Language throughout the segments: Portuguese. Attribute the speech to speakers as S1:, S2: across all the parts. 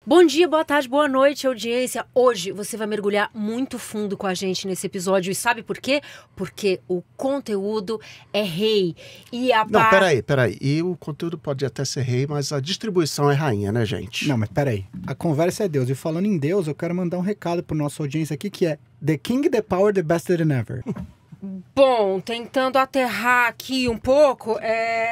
S1: Bom dia, boa tarde, boa noite, audiência. Hoje você vai mergulhar muito fundo com a gente nesse episódio. E sabe por quê? Porque o conteúdo é rei. E a
S2: Não, peraí. E o conteúdo pode até ser rei, mas a distribuição é rainha, né, gente?
S3: Não, mas peraí. A conversa é Deus. E falando em Deus, eu quero mandar um recado pro nossa audiência aqui, que é The King, the Power, the Best than ever.
S1: Bom, tentando aterrar aqui um pouco,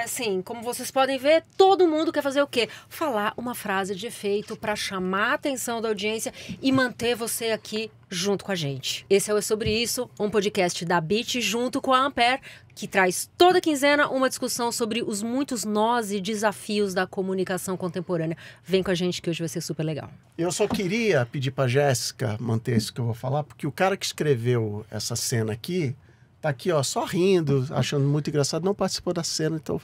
S1: assim, como vocês podem ver, todo mundo quer fazer o quê? Falar uma frase de efeito para chamar a atenção da audiência e manter você aqui junto com a gente. Esse é o É Sobre Isso, um podcast da Bit junto com a Ampere, que traz toda quinzena uma discussão sobre os muitos nós e desafios da comunicação contemporânea. Vem com a gente que hoje vai ser super legal.
S2: Eu só queria pedir pra Jéssica manter isso que eu vou falar, porque o cara que escreveu essa cena aqui tá aqui, ó, só rindo, achando muito engraçado, não participou da cena, então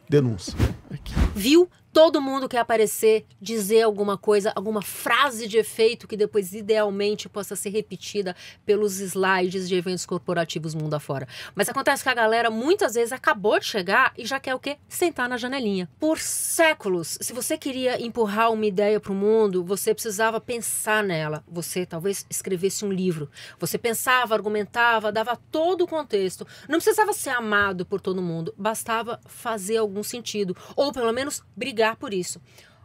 S2: denúncia. Aqui.
S1: Viu? Todo mundo quer aparecer, dizer alguma coisa, alguma frase de efeito que depois, idealmente, possa ser repetida pelos slides de eventos corporativos mundo afora. Mas acontece que a galera, muitas vezes, acabou de chegar e já quer o quê? Sentar na janelinha. Por séculos, se você queria empurrar uma ideia para o mundo, você precisava pensar nela. Você, talvez, escrevesse um livro. Você pensava, argumentava, dava todo o contexto. Não precisava ser amado por todo mundo. Bastava fazer algum sentido. Ou, pelo menos, brigar por isso.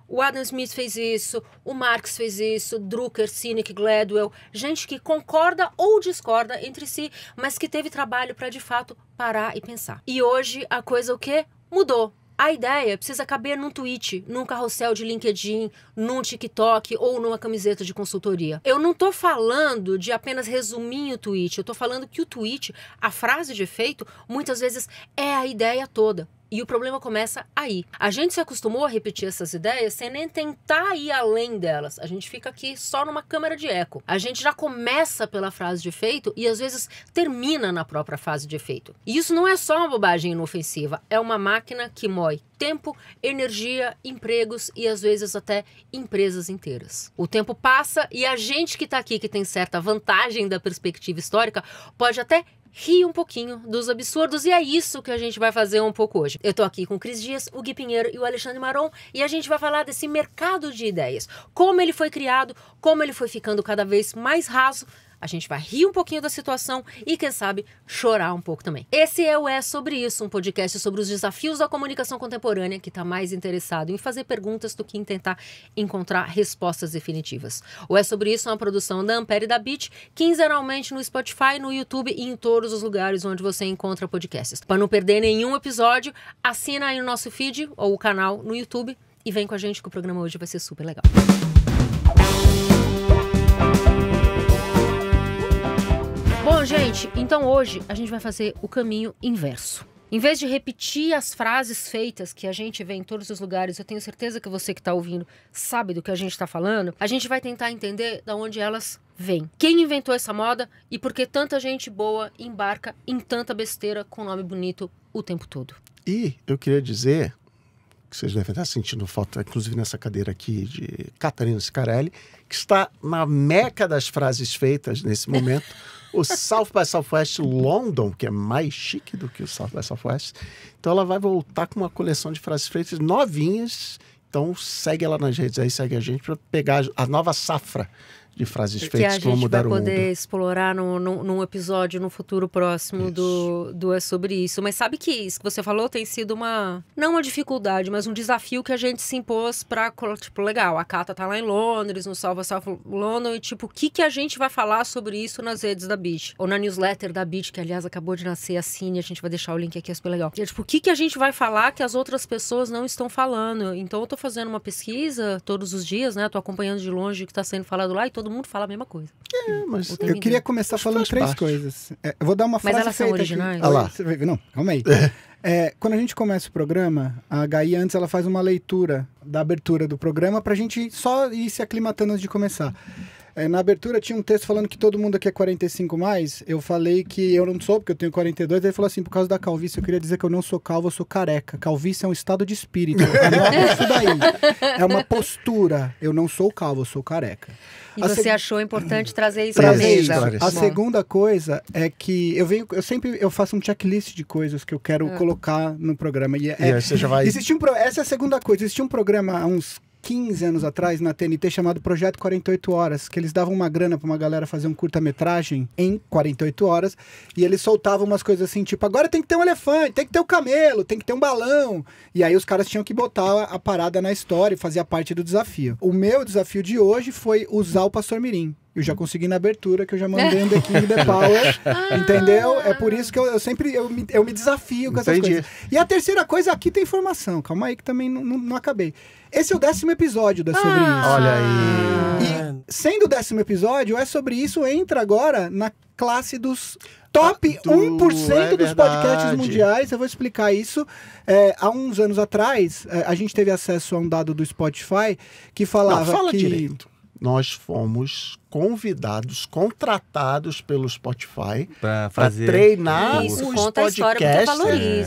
S1: O Adam Smith fez isso, o Marx fez isso, Drucker, Sinek, Gladwell, gente que concorda ou discorda entre si, mas que teve trabalho para de fato parar e pensar. E hoje a coisa o quê? Mudou. A ideia precisa caber num tweet, num carrossel de LinkedIn, num TikTok ou numa camiseta de consultoria. Eu não tô falando de apenas resumir o tweet, eu tô falando que o tweet, a frase de efeito, muitas vezes é a ideia toda. E o problema começa aí. A gente se acostumou a repetir essas ideias sem nem tentar ir além delas. A gente fica aqui só numa câmara de eco. A gente já começa pela frase de efeito e às vezes termina na própria frase de efeito. E isso não é só uma bobagem inofensiva. É uma máquina que mói tempo, energia, empregos e às vezes até empresas inteiras. O tempo passa e a gente que está aqui, que tem certa vantagem da perspectiva histórica, pode até rir um pouquinho dos absurdos, e é isso que a gente vai fazer um pouco hoje. Eu tô aqui com o Cris Dias, o Gui Pinheiro e o Alexandre Maron, e a gente vai falar desse mercado de ideias, como ele foi criado, como ele foi ficando cada vez mais raso. A gente vai rir um pouquinho da situação e, quem sabe, chorar um pouco também. Esse é o É Sobre Isso, um podcast sobre os desafios da comunicação contemporânea que está mais interessado em fazer perguntas do que em tentar encontrar respostas definitivas. O É Sobre Isso é uma produção da Ampere e da Bit, quinzenalmente no Spotify, no YouTube e em todos os lugares onde você encontra podcasts. Para não perder nenhum episódio, assina aí no nosso feed ou o canal no YouTube e vem com a gente que o programa hoje vai ser super legal. Bom, gente, então hoje a gente vai fazer o caminho inverso. Em vez de repetir as frases feitas que a gente vê em todos os lugares, eu tenho certeza que você que está ouvindo sabe do que a gente está falando, a gente vai tentar entender de onde elas vêm. Quem inventou essa moda e por que tanta gente boa embarca em tanta besteira com nome bonito o tempo todo.
S2: E eu queria dizer, que vocês devem estar sentindo falta, inclusive nessa cadeira aqui, de Catarina Scarelli, que está na meca das frases feitas nesse momento, o South by Southwest London, que é mais chique do que o South by Southwest. Então ela vai voltar com uma coleção de frases feitas novinhas. Então segue ela nas redes aí, segue a gente para pegar a nova safra de frases feitas que vão mudar o mundo.
S1: Que a gente vai poder explorar num episódio no futuro próximo do É Sobre Isso. Mas sabe que isso que você falou tem sido não uma dificuldade, mas um desafio que a gente se impôs pra, tipo, legal, a Cata tá lá em Londres, no Salva London, e tipo, o que a gente vai falar sobre isso nas redes da Bit? Ou na newsletter da Bit, que aliás acabou de nascer, assine, a gente vai deixar o link aqui, é super legal. E, tipo, o que a gente vai falar que as outras pessoas não estão falando? Então eu tô fazendo uma pesquisa todos os dias, né? Tô acompanhando de longe o que tá sendo falado lá e todo mundo fala a mesma coisa.
S2: Mas
S3: Eu queria começar falando três coisas. Eu vou dar uma frase.
S1: Mas elas são
S3: feita
S1: originais?
S3: Aqui. Lá. Não, calma aí. Quando a gente começa o programa, a Gaí antes ela faz uma leitura da abertura do programa pra gente só ir se aclimatando antes de começar. Na abertura tinha um texto falando que todo mundo aqui é 45 mais. Eu falei que eu não sou, porque eu tenho 42. Ele falou assim, por causa da calvície, eu queria dizer que eu não sou calvo, eu sou careca. Calvície é um estado de espírito. Anota isso daí. É uma postura. Eu não sou calvo, eu sou careca.
S1: E você achou importante trazer isso pra mesa?
S3: A segunda coisa é que eu faço um checklist de coisas que eu quero colocar no programa.
S2: Você já vai...
S3: Essa é a segunda coisa. Existia um programa há uns 15 anos atrás na TNT chamado Projeto 48 Horas, que eles davam uma grana pra uma galera fazer um curta-metragem em 48 horas, e eles soltavam umas coisas assim, tipo, agora tem que ter um elefante, tem que ter um camelo, tem que ter um balão. E aí os caras tinham que botar a parada na história e fazia parte do desafio. O meu desafio de hoje foi usar o Pastor Mirim. Eu já consegui na abertura, que eu já mandei um The King, The Power, entendeu? É por isso que eu sempre me desafio com essas coisas. E a terceira coisa, aqui tem informação. Calma aí que também não acabei. Esse é o 10º episódio da Sobre Isso.
S2: Olha aí.
S3: E sendo o 10º episódio, é Sobre Isso, entra agora na classe dos top 1% dos podcasts mundiais. Eu vou explicar isso. Há uns anos atrás, a gente teve acesso a um dado do Spotify que falava
S2: fala direito. Nós fomos convidados, contratados pelo Spotify para treinar
S1: isso,
S2: os
S1: conta
S2: podcasts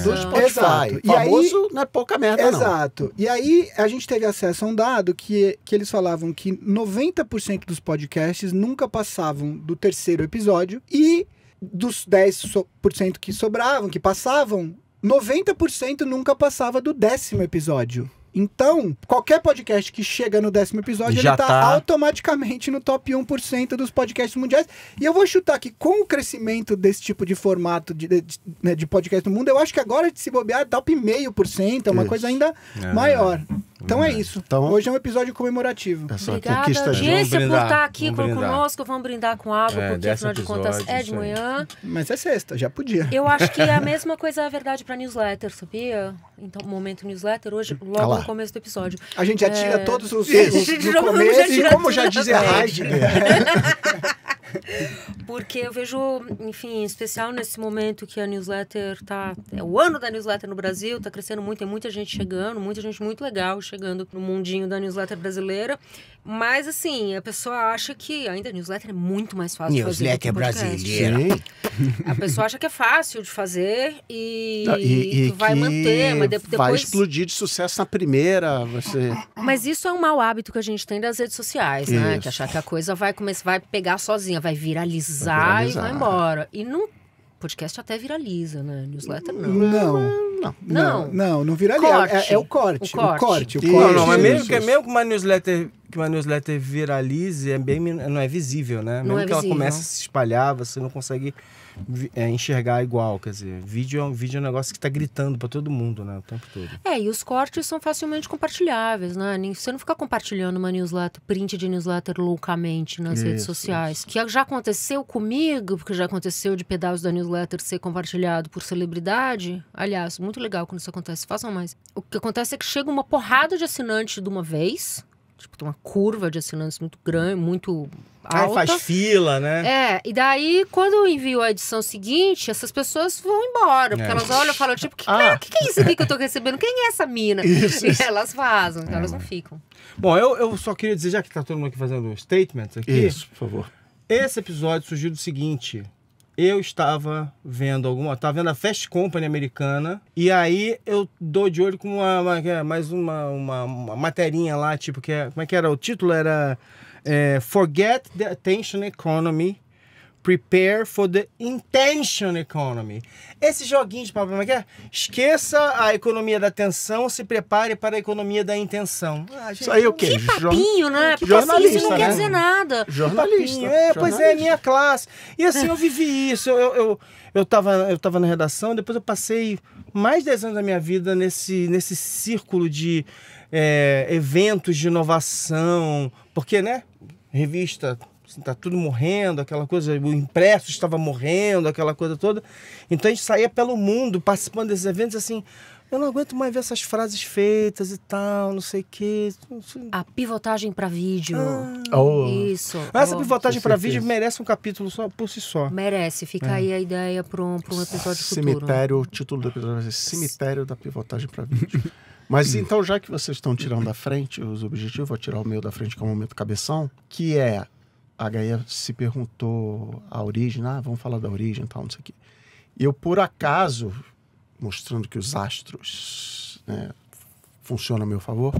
S2: do Spotify.
S3: Exato.
S2: E famoso não é pouca merda, não.
S3: Exato. E aí a gente teve acesso a um dado que eles falavam que 90% dos podcasts nunca passavam do 3º episódio e dos 10% que sobravam, que passavam, 90% nunca passava do 10º episódio. Então, qualquer podcast que chega no 10º episódio, ele tá automaticamente no top 1% dos podcasts mundiais. E eu vou chutar que com o crescimento desse tipo de formato de podcast no mundo, eu acho que agora, de se bobear, top 0,5%, é uma coisa ainda maior. Então é isso. Então, hoje é um episódio comemorativo.
S1: Obrigada, audiência, por estar aqui conosco. Vamos brindar com água, porque afinal de contas é de manhã.
S3: Mas é sexta, já podia.
S1: Eu acho que a mesma coisa é verdade para newsletter, sabia? Então, momento newsletter, hoje, logo no começo do episódio.
S3: A gente já tira todos os no começo, e como já dizia Heidegger.
S1: Porque eu vejo, enfim, em especial nesse momento que a newsletter é o ano da newsletter no Brasil, tá crescendo muito, tem muita gente chegando, muita gente muito legal chegando no mundinho da newsletter brasileira. Mas, assim, a pessoa acha que ainda a newsletter é muito mais fácil de fazer.
S4: Newsletter brasileira.
S1: A pessoa acha que é fácil de fazer e vai manter, mas depois...
S2: vai explodir de sucesso na primeira, você...
S1: Mas isso é um mau hábito que a gente tem das redes sociais, né? Que achar que a coisa vai pegar sozinha, vai viralizar e vai embora. E não... Podcast até viraliza, né? Newsletter não.
S3: Não viraliza. É o corte.
S4: Não, mas mesmo que uma newsletter viralize, não é visível, né? Mesmo que ela comece a se espalhar, você não consegue enxergar igual. Quer dizer, vídeo é um negócio que está gritando para todo mundo, né? O tempo todo.
S1: E os cortes são facilmente compartilháveis, né? Você não fica compartilhando uma newsletter, print de newsletter loucamente nas redes sociais. Que já aconteceu comigo, porque já aconteceu de pedaços da newsletter ser compartilhado por celebridade. Aliás, muito legal quando isso acontece, façam mais. O que acontece é que chega uma porrada de assinantes de uma vez. Tipo, tem uma curva de assinantes muito grande, muito alta.
S4: Faz fila, né?
S1: E daí, quando eu envio a edição seguinte, essas pessoas vão embora. Porque elas olham e falam, tipo, que é isso aqui que eu tô recebendo? Quem é essa mina?
S2: Isso.
S1: E elas vazam, então elas não ficam.
S4: Bom, eu só queria dizer, já que tá todo mundo aqui fazendo statements aqui...
S2: Isso, por favor.
S4: Esse episódio surgiu do seguinte... Eu estava vendo a Fast Company americana, e aí eu dou de olho com mais uma materinha lá, tipo, como é que era? O título era Forget the Attention Economy, Prepare for the Intention Economy. Esse joguinho de papo, como é que é? Esqueça a economia da atenção, se prepare para a economia da intenção.
S2: Gente, isso aí é o quê?
S1: Que papinho, né? Porque
S2: jornalista,
S1: isso não quer dizer nada.
S2: Jornalista.
S4: Pois é, minha classe. E assim, eu vivi isso. Eu tava na redação, depois eu passei mais de 10 anos da minha vida nesse círculo de eventos de inovação. Porque, né? Revista... Tá tudo morrendo, aquela coisa, o impresso estava morrendo, aquela coisa toda. Então a gente saía pelo mundo participando desses eventos assim, eu não aguento mais ver essas frases feitas e tal, não sei o quê.
S1: A pivotagem para vídeo. Isso.
S4: Essa pivotagem para vídeo merece um capítulo só por si só.
S1: Merece, fica aí a ideia para um episódio
S2: futuro. O título do episódio vai ser Cemitério da Pivotagem para Vídeo. Mas então, já que vocês estão tirando da frente os objetivos, vou tirar o meu da frente, que é o momento cabeção, que é... A Gaia se perguntou a origem, vamos falar da origem e tal, não sei o quê. E eu, por acaso, mostrando que os astros funcionam a meu favor,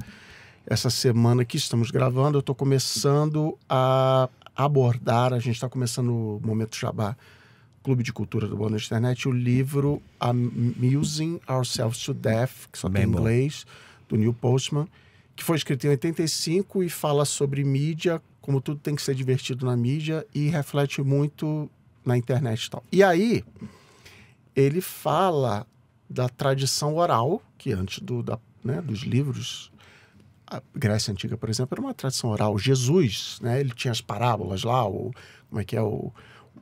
S2: essa semana que estamos gravando, eu estou começando a abordar, a gente está começando o Momento Jabá, Clube de Cultura do Boa Noite Internet, o livro Amusing Ourselves to Death, que só tem em inglês, do Neil Postman, que foi escrito em 85 e fala sobre mídia, como tudo tem que ser divertido na mídia, e reflete muito na internet e tal. E aí, ele fala da tradição oral, que antes dos livros, a Grécia Antiga, por exemplo, era uma tradição oral. Jesus, né, ele tinha as parábolas lá, como é que é o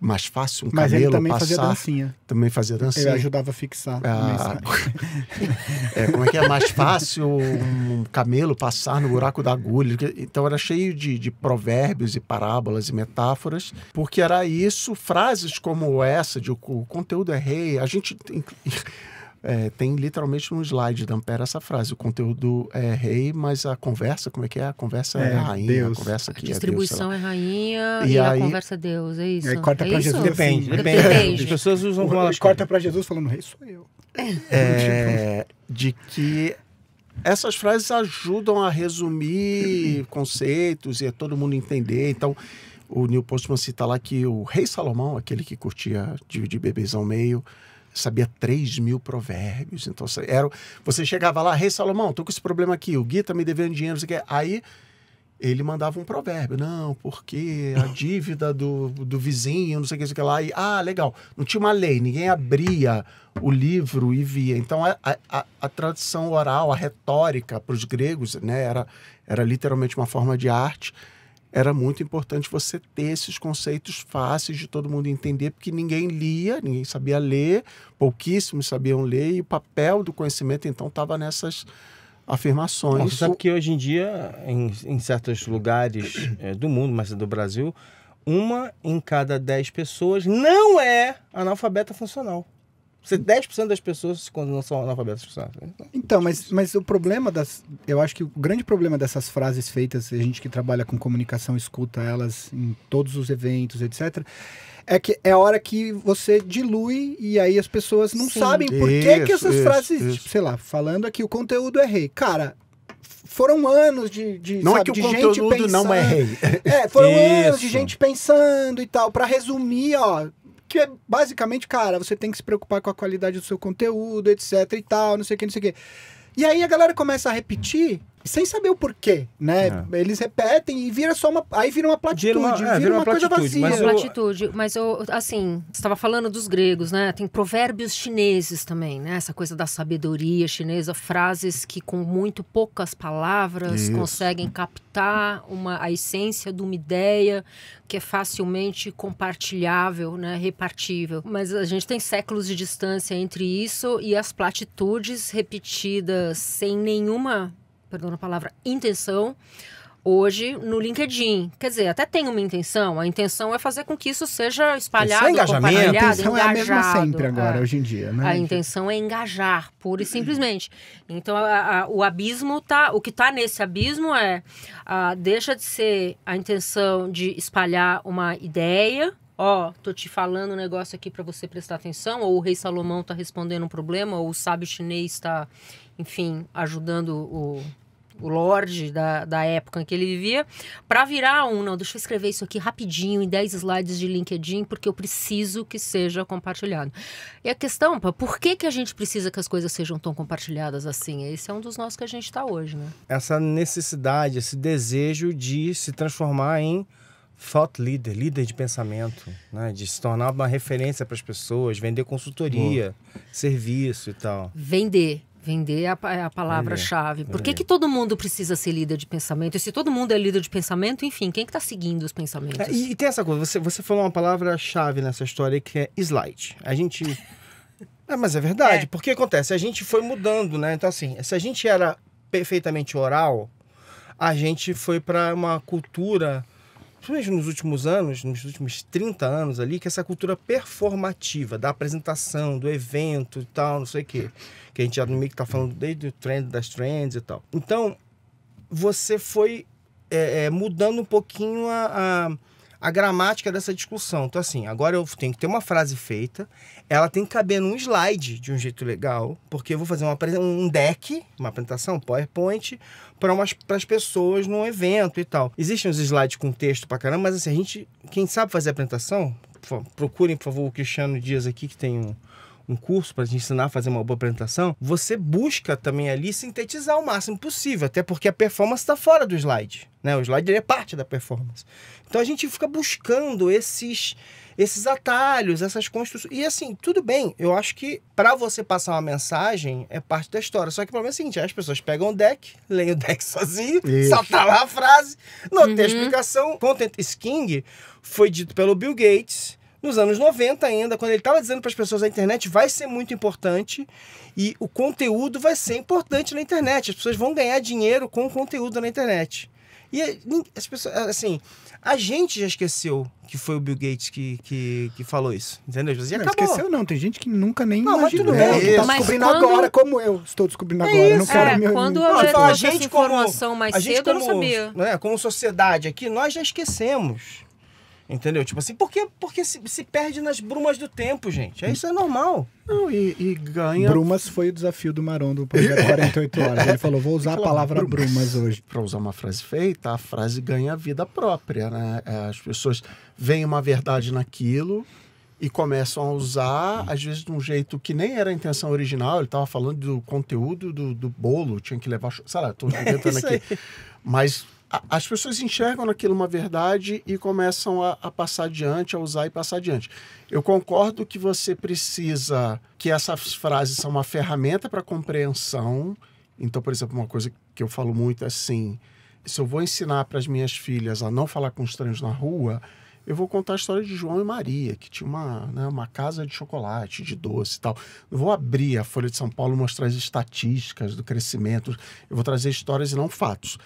S2: mais fácil,
S3: Mas
S2: camelo
S3: ele também
S2: passar.
S3: fazia dancinha.
S2: Também fazia dancinha.
S3: Ele ajudava a fixar.
S2: Como é que é mais fácil um camelo passar no buraco da agulha. Então era cheio de provérbios e parábolas e metáforas, porque era isso, frases como essa, de o conteúdo é rei. A gente tem literalmente um slide da Ampere essa frase, o conteúdo é rei, mas a conversa, como é que é? A conversa é rainha,
S3: Deus.
S2: A conversa aqui
S1: a distribuição
S2: é Deus,
S1: é rainha
S2: e
S1: a
S2: aí,
S1: conversa é Deus, é isso?
S3: Aí corta
S1: é
S3: pra
S1: isso?
S3: Jesus.
S4: Depende. As pessoas usam como elas
S3: corta pra Jesus falando, rei sou eu.
S2: De que essas frases ajudam a resumir conceitos e a todo mundo entender. Então, o Neil Postman cita lá que o rei Salomão, aquele que curtia dividir bebês ao meio, sabia 3.000 provérbios. Então, você chegava lá, rei Salomão, tô com esse problema aqui, o Gui tá me devendo dinheiro, você quer? Aí ele mandava um provérbio. Não, porque a dívida do vizinho, não sei o que lá. E, legal. Não tinha uma lei, ninguém abria o livro e via. Então, a tradição oral, a retórica para os gregos, né, era literalmente uma forma de arte. Era muito importante você ter esses conceitos fáceis de todo mundo entender, porque ninguém lia, ninguém sabia ler, pouquíssimos sabiam ler, e o papel do conhecimento, então, estava nessas afirmações.
S4: Você sabe que hoje em dia, em certos lugares do mundo, mas do Brasil, 1 em cada 10 pessoas não é analfabeta funcional. 10% das pessoas não são analfabetas funcionais.
S3: Então, mas o problema eu acho que o grande problema dessas frases feitas, a gente que trabalha com comunicação escuta elas em todos os eventos, etc., é que é a hora que você dilui e aí as pessoas não sabem por que essas frases, tipo, sei lá, falando aqui o conteúdo é rei. Cara, foram anos de
S2: não
S3: sabe,
S2: é que o
S3: de
S2: conteúdo
S3: gente pensando,
S2: não é rei.
S3: Foram anos de gente pensando e tal, para resumir, que é basicamente, cara, você tem que se preocupar com a qualidade do seu conteúdo, etc e tal, não sei o que, não sei o que. E aí a galera começa a repetir sem saber o porquê, né? Eles repetem e vira só aí vira uma platitude, vira uma coisa vazia.
S1: Uma platitude, mas assim, você estava falando dos gregos, né? Tem provérbios chineses também, né? Essa coisa da sabedoria chinesa, frases que com muito poucas palavras conseguem captar a essência de uma ideia que é facilmente compartilhável, né? Repartível. Mas a gente tem séculos de distância entre isso e as platitudes repetidas sem nenhuma, perdão a palavra, intenção, hoje no LinkedIn. Quer dizer, até tem uma intenção. A intenção é fazer com que isso seja espalhado, compartilhado,
S3: engajamento. A intenção
S1: engajado.
S3: é a mesma sempre agora, hoje em dia, né?
S1: A intenção é engajar, pura e simplesmente. Então, o abismo o que está nesse abismo deixa de ser a intenção de espalhar uma ideia. Tô te falando um negócio aqui para você prestar atenção, ou o rei Salomão está respondendo um problema, ou o sábio chinês está, enfim, ajudando o lorde da época em que ele vivia, para virar não, deixa eu escrever isso aqui rapidinho em 10 slides de LinkedIn, porque eu preciso que seja compartilhado. E a questão, por que a gente precisa que as coisas sejam tão compartilhadas assim? Esse é um dos nós que a gente está hoje, né?
S4: Essa necessidade, esse desejo de se transformar em thought leader, líder de pensamento, né? De se tornar uma referência para as pessoas, vender consultoria, serviço e tal.
S1: Vender é a palavra-chave. Por que todo mundo precisa ser líder de pensamento? E se todo mundo é líder de pensamento, enfim, quem que está seguindo os pensamentos?
S4: E tem essa coisa, você falou uma palavra-chave nessa história que é slide. A gente... mas é verdade, porque acontece, a gente foi mudando, né? Então assim, se a gente era perfeitamente oral, a gente foi para uma cultura, principalmente nos últimos anos, nos últimos 30 anos ali, que essa cultura performativa, da apresentação, do evento e tal, não sei o quê. Que a gente já no meio que tá falando desde o trend das trends e tal. Então, você foi mudando um pouquinho a gramática dessa discussão. Então, assim, agora eu tenho que ter uma frase feita, ela tem que caber num slide de um jeito legal, porque eu vou fazer um deck, uma apresentação, PowerPoint, para as pessoas num evento e tal. Existem os slides com texto pra caramba, mas assim, quem sabe fazer a apresentação, procurem, por favor, o Cristiano Dias aqui, que tem um curso para te ensinar a fazer uma boa apresentação, você busca também ali sintetizar o máximo possível, até porque a performance está fora do slide, né? O slide ele é parte da performance. Então a gente fica buscando esses atalhos, essas construções. E assim, tudo bem, eu acho que para você passar uma mensagem é parte da história. Só que o problema é o seguinte, as pessoas pegam o deck, leem o deck sozinho, só tá lá a frase, não tem explicação. Content is King foi dito pelo Bill Gates nos anos 90 ainda, quando ele estava dizendo para as pessoas a internet vai ser muito importante e o conteúdo vai ser importante na internet. As pessoas vão ganhar dinheiro com o conteúdo na internet. E as pessoas, assim, a gente já esqueceu que foi o Bill Gates que falou isso, entendeu? E
S3: não
S4: acabou.
S3: esqueceu não, tem gente que nunca nem
S4: Não, mas
S3: imaginou.
S4: tudo bem.
S3: Que tá
S1: Mas
S3: descobrindo
S1: quando-
S3: agora, como eu estou descobrindo agora. Não quero me...
S1: Quando
S4: Não,
S1: eu
S4: fala,
S1: trouxe essa informação mais cedo, eu não sabia.
S4: Né, como sociedade aqui, nós já esquecemos. Entendeu? Tipo assim, porque se perde nas brumas do tempo, gente. Isso é normal.
S2: Não, e ganha...
S3: Brumas foi o desafio do Maron do projeto 48 horas. Ele falou, vou usar a palavra brumas hoje.
S2: Para usar uma frase feita, a frase ganha vida própria, né? As pessoas veem uma verdade naquilo e começam a usar, às vezes, de um jeito que nem era a intenção original. Ele estava falando do conteúdo do bolo, tinha que levar... Sei lá, estou inventando aqui. Mas as pessoas enxergam naquilo uma verdade e começam a passar adiante, a usar e passar adiante. Eu concordo que você precisa... que essas frases são uma ferramenta para compreensão. Então, por exemplo, uma coisa que eu falo muito é assim... Se eu vou ensinar para as minhas filhas a não falar com estranhos na rua... Eu vou contar a história de João e Maria, que tinha uma casa de chocolate, de doce e tal. Não vou abrir a Folha de São Paulo e mostrar as estatísticas do crescimento. Eu vou trazer histórias e não fatos.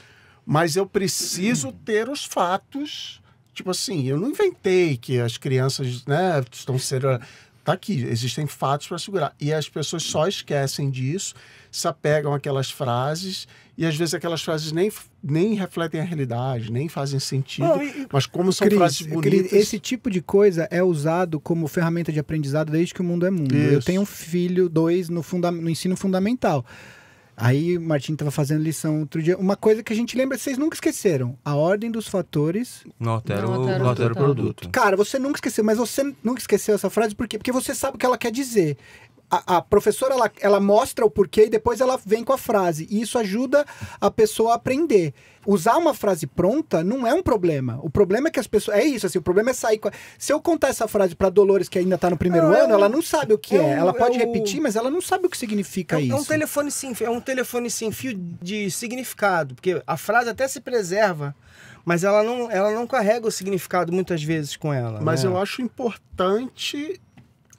S2: Mas eu preciso ter os fatos. Tipo assim, eu não inventei que as crianças, né, estão sendo... Tá aqui, existem fatos para segurar. E as pessoas só esquecem disso, se apegam àquelas frases, e às vezes aquelas frases nem refletem a realidade, nem fazem sentido, mas como são frases bonitas...
S3: Esse tipo de coisa é usado como ferramenta de aprendizado desde que o mundo é mundo.
S2: Isso.
S3: Eu tenho um filho, 2, no ensino fundamental. Aí o Martim estava fazendo lição outro dia. Uma coisa que a gente lembra, vocês nunca esqueceram. A ordem dos fatores...
S4: Não altera
S1: o
S4: o produto.
S3: Cara, você nunca esqueceu, mas você nunca esqueceu essa frase por quê? Porque você sabe o que ela quer dizer. A professora, ela mostra o porquê e depois ela vem com a frase. E isso ajuda a pessoa a aprender. Usar uma frase pronta não é um problema. O problema é que as pessoas... É isso, assim, o problema é sair com... Se eu contar essa frase pra Dolores, que ainda tá no primeiro ano, ela não sabe o que é. Ela pode repetir, mas ela não sabe o que significa isso.
S4: É um telefone sem fio de significado. Porque a frase até se preserva, mas ela não carrega o significado muitas vezes com ela.
S2: Mas
S4: né?
S2: eu acho importante...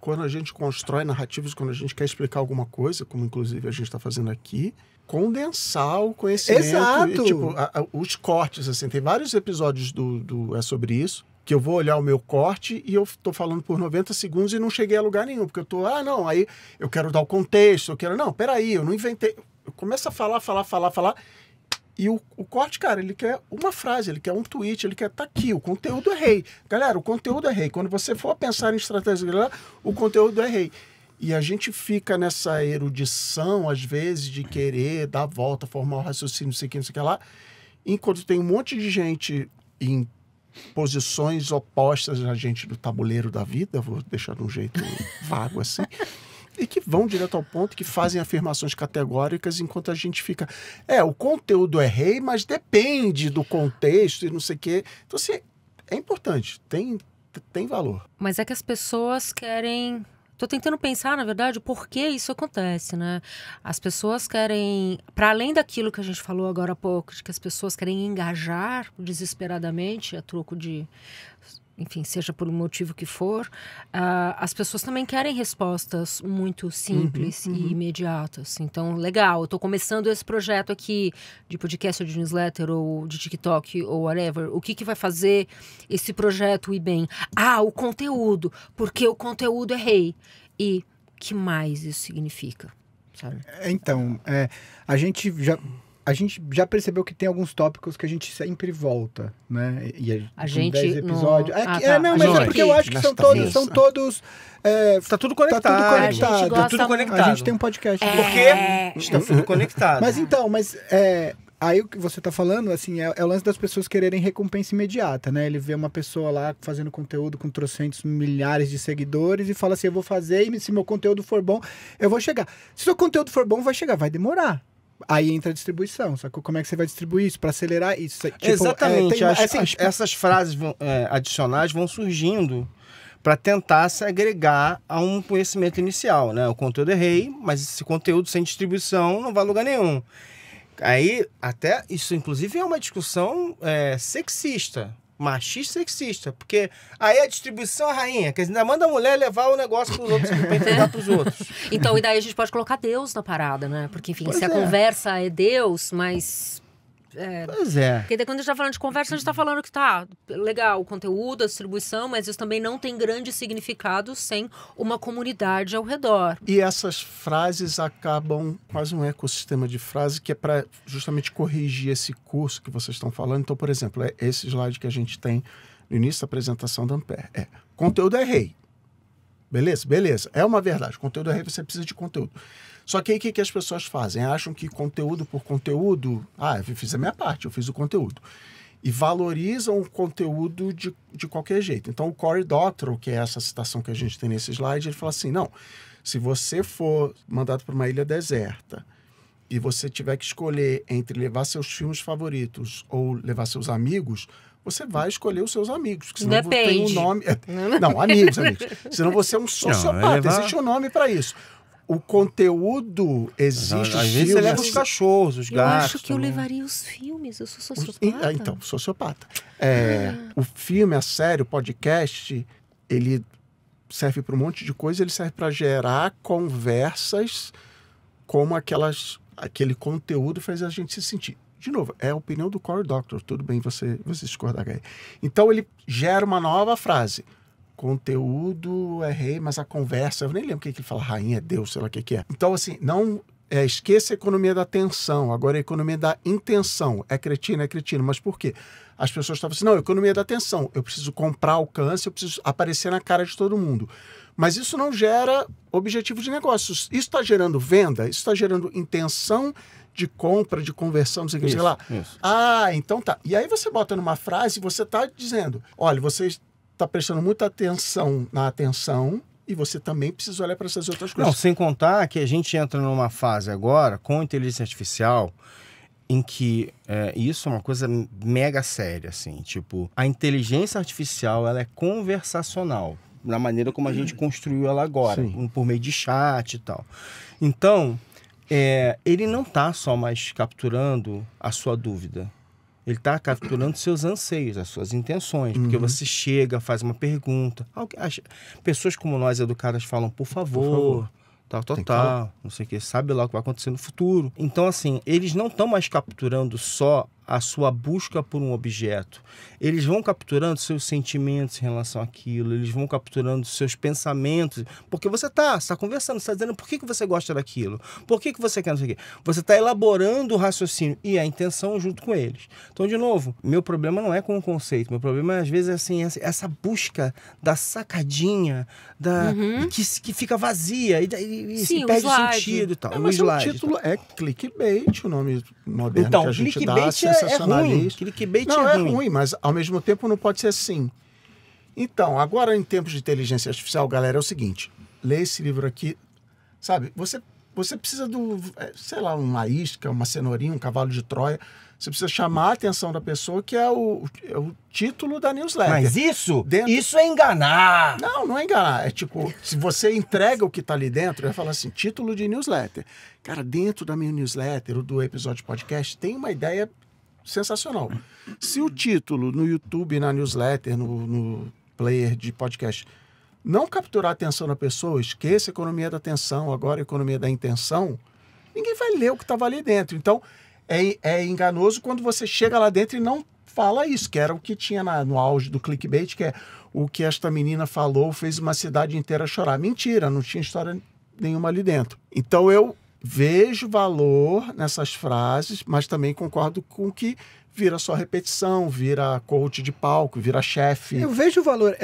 S2: Quando a gente constrói narrativas, quando a gente quer explicar alguma coisa, como inclusive a gente está fazendo aqui, condensar o conhecimento.
S3: Exato.
S2: E, tipo, os cortes, assim, tem vários episódios do É Sobre Isso, que eu vou olhar o meu corte e eu tô falando por 90 segundos e não cheguei a lugar nenhum, porque eu tô, aí eu quero dar o contexto, não, peraí, eu não inventei. Eu começo a falar, e o corte, cara, ele quer uma frase, ele quer um tweet, ele quer tá aqui, o conteúdo é rei. Galera, o conteúdo é rei. Quando você for pensar em estratégia, o conteúdo é rei. E a gente fica nessa erudição, às vezes, de querer dar a volta, formar o raciocínio, não sei o que lá, enquanto tem um monte de gente em posições opostas a gente do tabuleiro da vida, vou deixar de um jeito vago assim, e que vão direto ao ponto, que fazem afirmações categóricas, enquanto a gente fica... o conteúdo é rei, mas depende do contexto e não sei o quê. Então, assim, é importante, tem valor.
S1: Mas é que as pessoas querem... Tô tentando pensar, na verdade, por que isso acontece, né? As pessoas querem... Para além daquilo que a gente falou agora há pouco, de que as pessoas querem engajar desesperadamente a troco de... Enfim, seja por um motivo que for, as pessoas também querem respostas muito simples e imediatas. Então, legal, eu estou começando esse projeto aqui de podcast, ou de newsletter, ou de TikTok, ou whatever. O que vai fazer esse projeto ir bem? O conteúdo, porque o conteúdo é rei. E que mais isso significa? Sabe?
S3: Então, a gente já percebeu que tem alguns tópicos que a gente sempre volta, né? E
S1: a gente
S3: 10 episódios.
S1: No...
S3: Mas é porque eu acho que são todos...
S4: Tá tudo conectado.
S1: A gente gosta...
S4: Tá tudo conectado.
S3: A gente tem um podcast.
S4: Porque está tudo conectado.
S3: Mas Aí o que você tá falando, assim, é o lance das pessoas quererem recompensa imediata, né? Ele vê uma pessoa lá fazendo conteúdo com trocentos milhares de seguidores e fala assim, eu vou fazer e se meu conteúdo for bom, eu vou chegar. Se seu conteúdo for bom, vai chegar, vai demorar. Aí entra a distribuição, sacou? Como é que você vai distribuir isso para acelerar isso? Tipo,
S4: exatamente, essas frases adicionais vão surgindo para tentar se agregar a um conhecimento inicial, né? O conteúdo é rei, mas esse conteúdo sem distribuição não vai a lugar nenhum. Aí, até isso, inclusive, é uma discussão sexista, machista e sexista, porque aí a distribuição é a rainha, quer dizer, ainda manda a mulher levar o negócio para os outros, para entregar para os outros.
S1: Então, e daí a gente pode colocar Deus na parada, né? Porque, enfim,
S4: Pois
S1: se a conversa é Deus, mas...
S4: Pois é.
S1: Porque daí quando a gente tá falando de conversa, a gente tá falando que tá legal o conteúdo, a distribuição, mas isso também não tem grande significado sem uma comunidade ao redor.
S2: E essas frases acabam quase um ecossistema de frases que é para justamente corrigir esse curso que vocês estão falando. Então, por exemplo, esse slide que a gente tem no início da apresentação da Ampere. Conteúdo é rei. Beleza? Beleza. É uma verdade. Conteúdo é rei, você precisa de conteúdo. Só que aí o que as pessoas fazem? Acham que conteúdo por conteúdo... eu fiz a minha parte, eu fiz o conteúdo. E valorizam o conteúdo de qualquer jeito. Então, o Cory Doctorow, que é essa citação que a gente tem nesse slide, ele fala assim, não, se você for mandado para uma ilha deserta e você tiver que escolher entre levar seus filmes favoritos ou levar seus amigos, você vai escolher os seus amigos. Que senão tem um nome... Não, amigos. Senão você é um sociopata. Existe um nome para isso. O conteúdo existe.
S4: Às vezes você leva os cachorros, os gatos.
S1: Eu acho que eu levaria os filmes, eu sou sociopata.
S2: Então, sociopata. O filme, a série, o podcast, ele serve para um monte de coisa, ele serve para gerar conversas como aquele conteúdo faz a gente se sentir. De novo, é a opinião do Cory Doctorow, tudo bem você discordar. Então ele gera uma nova frase. Conteúdo é rei, mas a conversa... Eu nem lembro o que ele fala, rainha, Deus, sei lá o que é. Então, assim, não esqueça a economia da atenção, agora a economia da intenção. É cretino, mas por quê? As pessoas estavam assim, não, economia da atenção, eu preciso comprar alcance, eu preciso aparecer na cara de todo mundo. Mas isso não gera objetivo de negócios. Isso está gerando venda, isso está gerando intenção de compra, de conversão, não sei o que, sei lá.
S4: Isso.
S2: Então tá. E aí você bota numa frase e você está dizendo, olha, vocês... está prestando muita atenção na atenção e você também precisa olhar para essas outras coisas.
S4: Não, sem contar que a gente entra numa fase agora com inteligência artificial em que isso é uma coisa mega séria, assim, tipo, a inteligência artificial ela é conversacional, na maneira como a gente construiu ela agora, por meio de chat e tal. Então, ele não está só mais capturando a sua dúvida. Ele está capturando seus anseios, as suas intenções. Porque você chega, faz uma pergunta. Pessoas como nós, educadas, falam, por favor. Tal, não sei o que. Sabe lá o que vai acontecer no futuro. Então, assim, eles não estão mais capturando só a sua busca por um objeto. Eles vão capturando seus sentimentos em relação àquilo, eles vão capturando seus pensamentos, porque você está conversando, você está dizendo por que você gosta daquilo, por que você quer não sei o quê. Você está elaborando o raciocínio e a intenção junto com eles. Então, de novo, meu problema não é com o conceito, meu problema às vezes é assim, essa busca da sacadinha, que fica vazia e
S1: Sim,
S4: perde o sentido e tal.
S2: Mas o título é clickbait, o nome moderno que a gente dá, sensacionalista.
S4: Clickbait
S2: não, é ruim, mas ao mesmo tempo não pode ser assim. Então, agora em tempos de inteligência artificial, galera, é o seguinte, lê esse livro aqui, sabe, você precisa sei lá, uma isca, uma cenourinha, um cavalo de Troia, você precisa chamar a atenção da pessoa, que é o título da newsletter.
S4: Mas isso é enganar.
S2: Não é enganar. É tipo, se você entrega o que está ali dentro, vai falar assim, título de newsletter. Cara, dentro da minha newsletter ou do episódio de podcast, tem uma ideia sensacional. Se o título no YouTube, na newsletter, no player de podcast, não capturar a atenção da pessoa, esqueça a economia da atenção, agora a economia da intenção, ninguém vai ler o que estava ali dentro. Então, é enganoso quando você chega lá dentro e não fala isso, que era o que tinha no auge do clickbait, que é o que esta menina falou, fez uma cidade inteira chorar. Mentira, não tinha história nenhuma ali dentro. Então eu vejo valor nessas frases, mas também concordo com que vira só repetição, vira coach de palco, vira chefe.
S3: Eu vejo valor...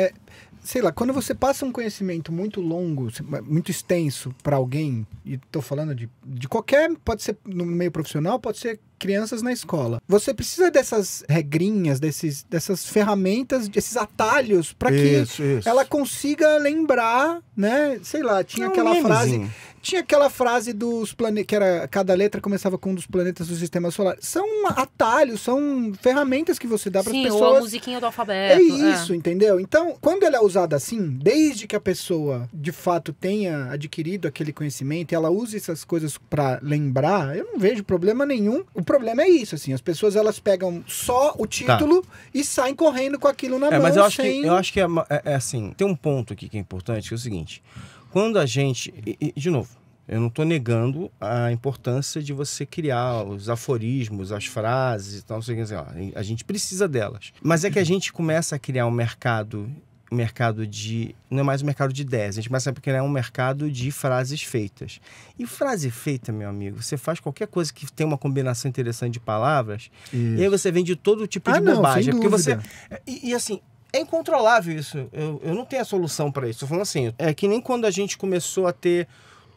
S3: sei lá, quando você passa um conhecimento muito longo, muito extenso para alguém, e estou falando de qualquer, pode ser no meio profissional, pode ser crianças na escola. Você precisa dessas regrinhas, dessas ferramentas, desses atalhos, para que ela consiga lembrar, né? Sei lá, tinha aquela frase... Tinha aquela frase dos planetas, que era cada letra começava com um dos planetas do sistema solar. São atalhos, são ferramentas que você dá para as pessoas.
S1: Ou a musiquinha do alfabeto.
S3: É isso, entendeu? Então, quando ela é usada assim, desde que a pessoa de fato tenha adquirido aquele conhecimento e ela use essas coisas para lembrar, eu não vejo problema nenhum. O problema é isso, assim, as pessoas elas pegam só o título e saem correndo com aquilo na mão.
S4: Mas eu acho que é assim, tem um ponto aqui que é importante, que é o seguinte. Quando a gente... E, de novo, eu não estou negando a importância de você criar os aforismos, as frases e tal, não sei o que, assim, a gente precisa delas. Mas é que a gente começa a criar um mercado de... Não é mais um mercado de ideias, a gente começa a criar um mercado de frases feitas. E frase feita, meu amigo, você faz qualquer coisa que tem uma combinação interessante de palavras, e aí você vende todo tipo de bobagem.
S3: Sem
S4: porque
S3: dúvida.
S4: você... E assim... É incontrolável isso. Eu não tenho a solução para isso. Estou falando assim, é que nem quando a gente começou a ter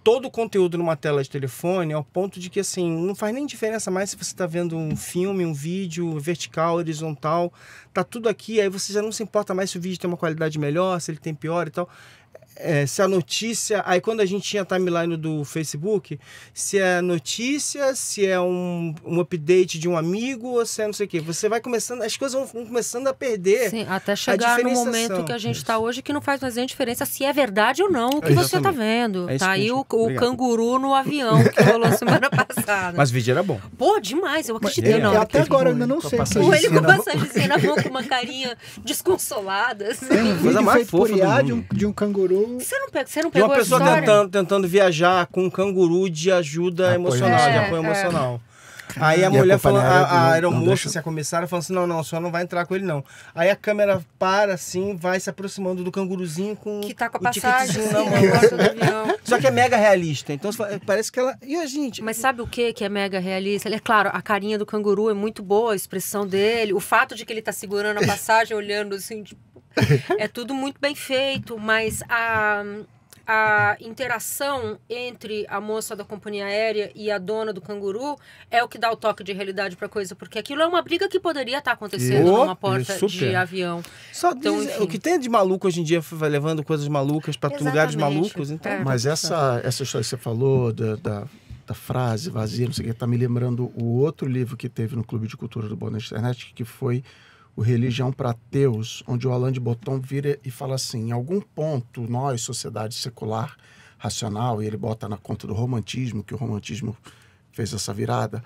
S4: todo o conteúdo numa tela de telefone, ao ponto de que, assim, não faz nem diferença mais se você está vendo um filme, um vídeo, vertical, horizontal, tá tudo aqui, aí você já não se importa mais se o vídeo tem uma qualidade melhor, se ele tem pior e tal. Se a notícia... Aí quando a gente tinha a timeline do Facebook, se é notícia, se é um update de um amigo, ou se é não sei o quê. Você vai começando... As coisas vão começando a perder.
S1: Sim, até chegar no momento que a gente está hoje, que não faz mais nem diferença se é verdade ou não o que você está vendo. Tá aí o canguru no avião que rolou semana passada.
S4: Mas o vídeo era bom.
S1: Pô, demais. Eu acreditei não.
S3: Até agora eu ainda não sei.
S1: Ou ele com passagemzinha na mão, com uma carinha desconsolada. Assim.
S3: Tem um vídeo feito por IA de um canguru.
S1: Você não
S4: E
S1: pegou
S4: uma
S1: a
S4: pessoa
S1: história?
S4: tentando viajar com um canguru de ajuda emocional, de apoio emocional. Aí a mulher falou, a aeromoça, assim, a comissária, falou assim, não, a senhora não vai entrar com ele, não. Aí a câmera para, assim, vai se aproximando do canguruzinho com
S1: que tá com a
S4: o
S1: passagem
S4: ticketzinho na
S1: assim,
S4: mão.
S1: do avião.
S4: Só que é mega realista. Então parece que ela... E a gente...
S1: Mas sabe o que é mega realista? É claro, a carinha do canguru é muito boa, a expressão dele, o fato de que ele tá segurando a passagem, olhando assim, tipo, é tudo muito bem feito, mas a interação entre a moça da companhia aérea e a dona do canguru é o que dá o toque de realidade pra coisa, porque aquilo é uma briga que poderia estar acontecendo numa porta de avião.
S4: Só
S1: então,
S4: o que tem de maluco hoje em dia vai levando coisas malucas para lugares malucos. Então...
S2: Mas essa história que você falou da frase vazia, não sei o que, tá me lembrando o outro livro que teve no Clube de Cultura do Boa Noite Internet, que foi o Religião para Ateus, onde o Alain de Botton vira e fala assim, em algum ponto, nós, sociedade secular, racional, e ele bota na conta do romantismo, que o romantismo fez essa virada,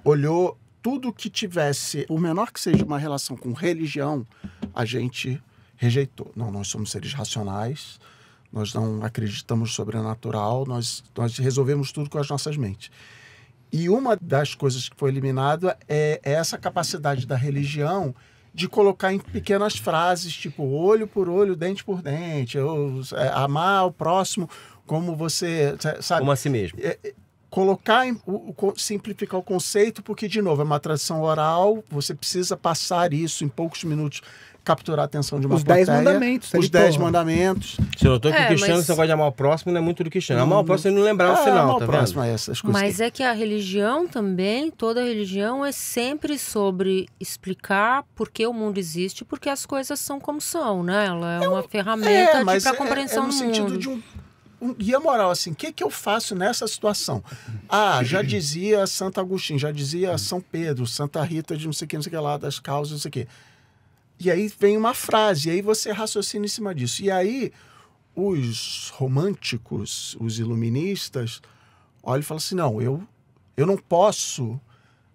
S2: olhou tudo que tivesse, por menor que seja uma relação com religião, a gente rejeitou. Não, nós somos seres racionais, nós não acreditamos no sobrenatural, nós resolvemos tudo com as nossas mentes. E uma das coisas que foi eliminada é essa capacidade da religião de colocar em pequenas frases, tipo olho por olho, dente por dente, amar o próximo como você, sabe?
S4: Como a si mesmo.
S2: Colocar, simplificar o conceito, porque, de novo, é uma tradição oral, você precisa passar isso em poucos minutos, capturar a atenção de uma plateia.
S3: Os 10 mandamentos.
S2: Os 10 mandamentos.
S4: Se eu notou que o cristiano, você gosta de amar o próximo, não é muito do cristiano. Amar o próximo, ele não lembrar o final, tá vendo?
S2: Essas coisas.
S1: Mas é que a religião também, toda religião é sempre sobre explicar por que o mundo existe, porque as coisas são como são, né? Ela é uma ferramenta para compreensão do mundo.
S2: No sentido de um guia moral, assim, o que eu faço nessa situação? Já dizia Santo Agostinho, já dizia São Pedro, Santa Rita de não sei o que lá, das causas, não sei o que. E aí vem uma frase, e aí você raciocina em cima disso. E aí os românticos, os iluministas, olham e falam assim, não, eu não posso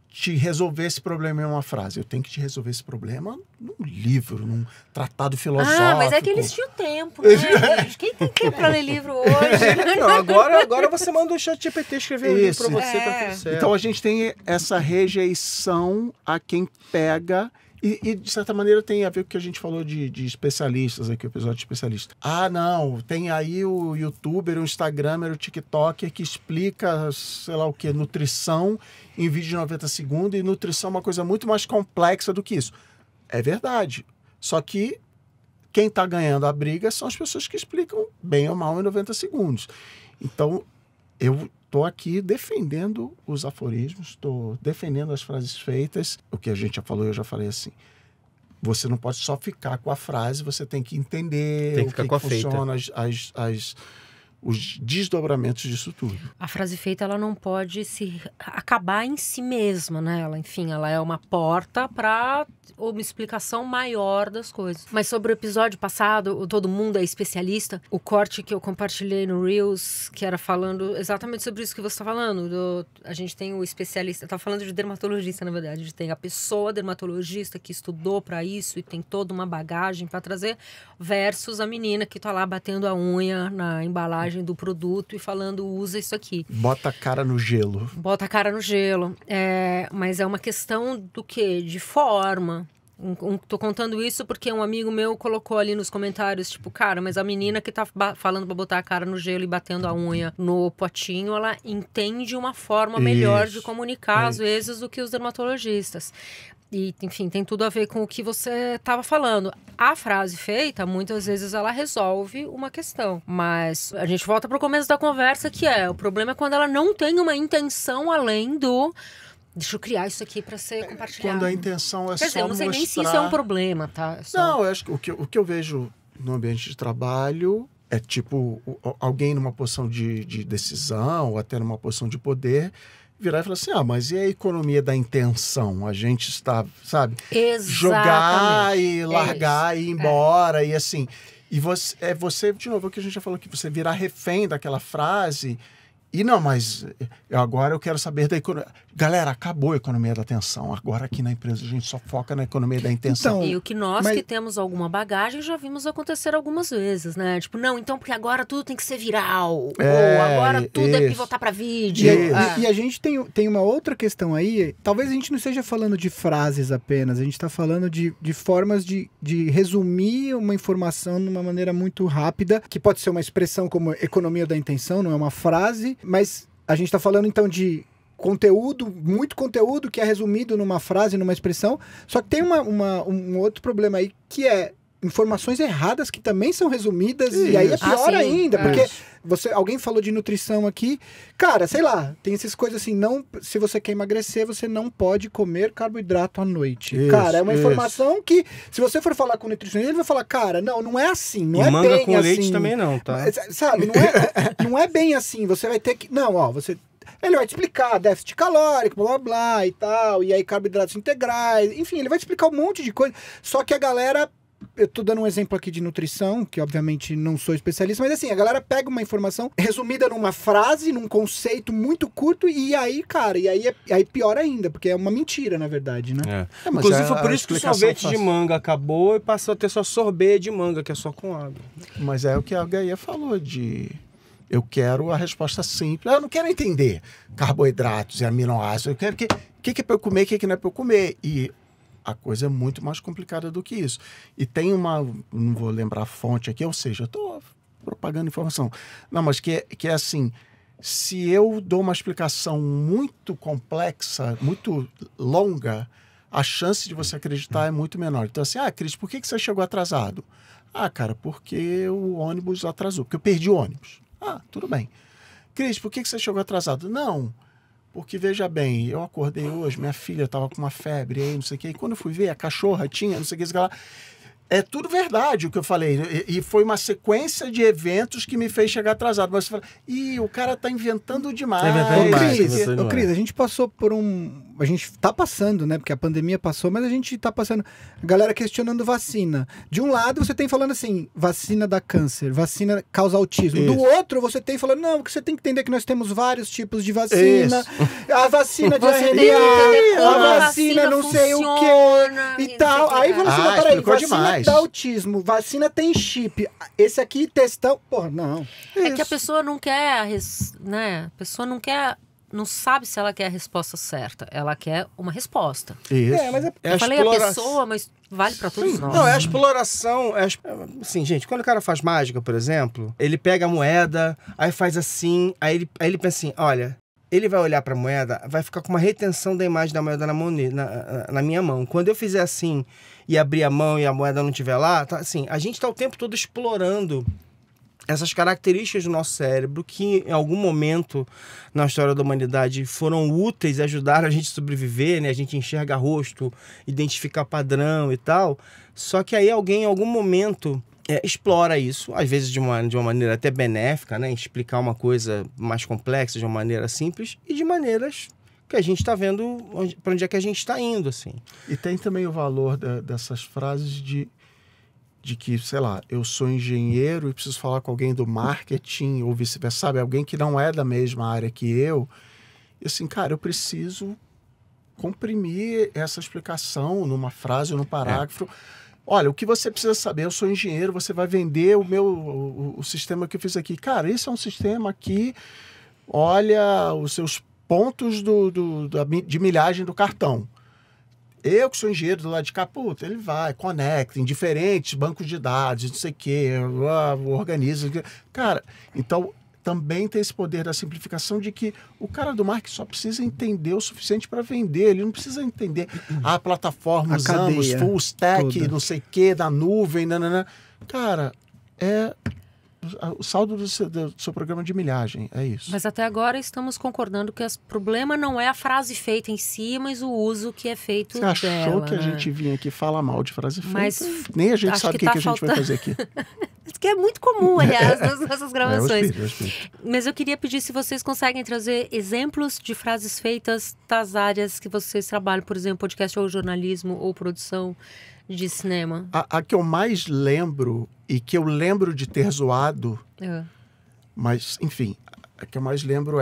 S2: te resolver esse problema em uma frase. Eu tenho que te resolver esse problema num livro, num tratado filosófico.
S1: Mas é que eles tinham tempo, né, gente? Quem tem tempo para ler livro hoje?
S4: Não, agora você manda o ChatGPT escrever um livro para você, tá tudo certo.
S2: Então a gente tem essa rejeição a quem pega... E, de certa maneira, tem a ver com o que a gente falou de especialistas aqui, o episódio de especialistas. Não, tem aí o youtuber, o instagramer, o tiktoker que explica, sei lá o que, nutrição em vídeo de 90 segundos, e nutrição é uma coisa muito mais complexa do que isso. É verdade. Só que quem está ganhando a briga são as pessoas que explicam bem ou mal em 90 segundos. Então, eu estou aqui defendendo os aforismos, estou defendendo as frases feitas. O que a gente já falou, eu já falei assim. Você não pode só ficar com a frase, você tem que entender
S4: Tem que ficar com a feita.
S2: funciona, os desdobramentos disso tudo.
S1: A frase feita, ela não pode se acabar em si mesma, né? Ela é uma porta para uma explicação maior das coisas. Mas sobre o episódio passado, o Todo Mundo é Especialista, o corte que eu compartilhei no Reels, que era falando exatamente sobre isso que você está falando. A gente tem o especialista, tá falando de dermatologista, na verdade. A gente tem a pessoa dermatologista que estudou para isso e tem toda uma bagagem para trazer, versus a menina que tá lá batendo a unha na embalagem do produto e falando, usa isso aqui.
S2: Bota a cara no gelo.
S1: Bota a cara no gelo. Mas é uma questão do quê? De forma. Tô contando isso porque um amigo meu colocou ali nos comentários, tipo, cara, mas a menina que tá falando pra botar a cara no gelo e batendo a unha no potinho, ela entende uma forma melhor de comunicar, às vezes, do que os dermatologistas. E, enfim, tem tudo a ver com o que você estava falando. A frase feita, muitas vezes, ela resolve uma questão. Mas a gente volta para o começo da conversa, que o problema é quando ela não tem uma intenção além do... Deixa eu criar isso aqui para ser compartilhado.
S2: Quando a intenção é
S1: Quer dizer,
S2: só
S1: eu não sei
S2: mostrar...
S1: nem se isso é um problema, tá?
S2: Não, eu acho que o que eu vejo no ambiente de trabalho é tipo alguém numa posição de decisão ou até numa posição de poder virar e falar assim, mas e a economia da intenção? A gente está, sabe?
S1: Exatamente.
S2: Jogar e largar e ir embora e assim... E você, de novo, o que a gente já falou aqui, você virar refém daquela frase... E não, mas agora eu quero saber da economia. Galera, acabou a economia da atenção. Agora aqui na empresa a gente só foca na economia da intenção.
S1: Então, e o que nós que temos alguma bagagem já vimos acontecer algumas vezes, né? Tipo, não, então porque agora tudo tem que ser viral. Ou agora tudo é pivotar para vídeo.
S3: E a gente tem uma outra questão aí. Talvez a gente não esteja falando de frases apenas. A gente está falando de formas de resumir uma informação de uma maneira muito rápida, que pode ser uma expressão como economia da intenção, não é uma frase. Mas a gente está falando, então, de conteúdo, muito conteúdo que é resumido numa frase, numa expressão. Só que tem um outro problema aí, que é informações erradas que também são resumidas. Isso. E aí é pior ainda, porque alguém falou de nutrição aqui. Cara, sei lá, tem essas coisas assim, se você quer emagrecer, você não pode comer carboidrato à noite. Isso, cara, é uma informação que, se você for falar com o nutricionista, ele vai falar, cara, não é assim, não é bem assim.
S4: Manga com leite também não, tá?
S3: Sabe, não é bem assim, você vai ter que... Ele vai te explicar déficit calórico, blá blá blá e tal, e aí carboidratos integrais, enfim, ele vai te explicar um monte de coisa. Só que a galera... Eu tô dando um exemplo aqui de nutrição, que obviamente não sou especialista, mas assim, a galera pega uma informação resumida numa frase, num conceito muito curto, e aí, cara, aí pior ainda, porque é uma mentira, na verdade, né?
S4: Inclusive foi por isso que o sorvete de manga acabou e passou a ter só sorvete de manga, que é só com água.
S2: Mas é o que a Gaia falou de... Eu quero a resposta simples. Eu não quero entender carboidratos e aminoácidos. Eu quero o que é para eu comer, o que não é para eu comer. E a coisa é muito mais complicada do que isso. E tem não vou lembrar a fonte aqui, ou seja, eu estou propagando informação. Não, mas que é assim, se eu dou uma explicação muito complexa, muito longa, a chance de você acreditar é muito menor. Então assim, Cris, por que você chegou atrasado? Cara, porque o ônibus atrasou, porque eu perdi o ônibus. Tudo bem. Cris, por que você chegou atrasado? Não, porque veja bem, eu acordei hoje, minha filha estava com uma febre, aí não sei o que, e quando eu fui ver, a cachorra tinha, não sei o que, lá. É tudo verdade o que eu falei, e foi uma sequência de eventos que me fez chegar atrasado. Mas você fala, o cara tá inventando demais.
S3: Cris, a gente passou por a gente tá passando, né? Porque a pandemia passou, mas a gente tá passando. A galera questionando vacina. De um lado, você tem falando assim, vacina dá câncer, vacina causa autismo. Isso. Do outro, você tem falando, não, porque você tem que entender que nós temos vários tipos de vacina. Isso. A vacina de RNA, a vacina não sei o que e tal. Aí você fala, peraí, vacina dá autismo, vacina tem chip. Esse aqui, testão, não.
S1: É que a pessoa não quer, né? A pessoa não sabe se ela quer a resposta certa. Ela quer uma resposta.
S2: Isso.
S4: Mas
S1: eu falei a pessoa, mas vale pra todos nós.
S4: Não, é a exploração. Assim, gente, quando o cara faz mágica, por exemplo, ele pega a moeda, aí faz assim, aí ele pensa assim, olha, ele vai olhar pra moeda, vai ficar com uma retenção da imagem da moeda na minha mão. Quando eu fizer assim e abrir a mão e a moeda não estiver lá, tá, assim, a gente tá o tempo todo explorando essas características do nosso cérebro que em algum momento na história da humanidade foram úteis e ajudaram a gente a sobreviver, né? A gente enxerga rosto, identificar padrão e tal. Só que aí alguém em algum momento explora isso, às vezes de uma maneira até benéfica, né? Explicar uma coisa mais complexa de uma maneira simples e de maneiras que a gente está vendo para onde é que a gente está indo, assim.
S2: E tem também o valor dessas frases de que, sei lá, eu sou engenheiro e preciso falar com alguém do marketing ou vice-versa, sabe? Alguém que não é da mesma área que eu. E assim, cara, eu preciso comprimir essa explicação numa frase ou num parágrafo. Olha, o que você precisa saber, eu sou engenheiro, você vai vender o sistema que eu fiz aqui. Cara, esse é um sistema aqui, olha os seus pontos de milhagem do cartão. Eu que sou engenheiro do lado de cá, puta, ele vai, conecta em diferentes bancos de dados, não sei o quê, organiza. Cara, então também tem esse poder da simplificação de que o cara do marketing só precisa entender o suficiente para vender. Ele não precisa entender a plataforma, usamos, full stack, toda. Não sei o quê, da nuvem, nanana. Cara, é o saldo do seu programa de milhagem, é isso.
S1: Mas até agora estamos concordando que o problema não é a frase feita em si, mas o uso que é feito dela.
S2: Você achou que a gente vinha aqui falar mal de frase feita? Mas nem a gente sabe o que a gente vai fazer aqui.
S1: Isso que é muito comum, aliás, nas nossas gravações.
S2: É o espírito.
S1: Mas eu queria pedir se vocês conseguem trazer exemplos de frases feitas das áreas que vocês trabalham, por exemplo, podcast ou jornalismo ou produção de cinema.
S2: A que eu mais lembro e que eu lembro de ter zoado, mas, enfim, a que eu mais lembro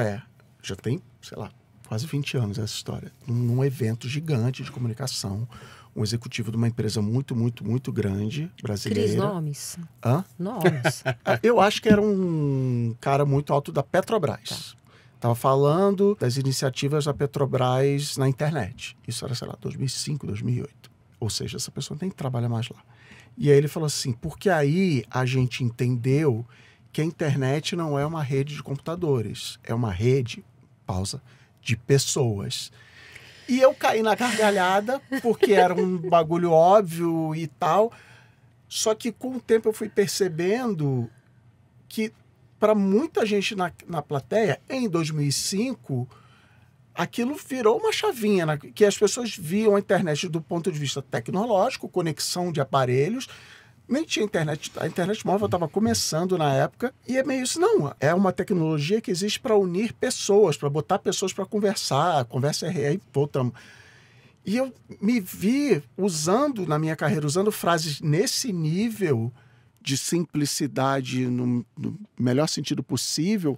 S2: já tem, sei lá, quase 20 anos essa história, num evento gigante de comunicação, um executivo de uma empresa muito, muito, muito grande, brasileira.
S1: Cris, nomes?
S2: Hã?
S1: Nomes.
S2: Eu acho que era um cara muito alto da Petrobras. Estava falando das iniciativas da Petrobras na internet. Isso era, sei lá, 2005, 2008. Ou seja, essa pessoa nem trabalha mais lá. E aí ele falou assim, porque aí a gente entendeu que a internet não é uma rede de computadores, é uma rede, de pessoas. E eu caí na gargalhada, porque era um bagulho óbvio e tal. Só que com o tempo eu fui percebendo que para muita gente na plateia, em 2005... aquilo virou uma chavinha, né? Que as pessoas viam a internet do ponto de vista tecnológico, conexão de aparelhos. Nem tinha internet, a internet móvel estava começando na época, e é meio isso, não, é uma tecnologia que existe para unir pessoas, para botar pessoas para conversar, conversa aí voltamos. E eu me vi usando, na minha carreira, usando frases nesse nível de simplicidade, no melhor sentido possível,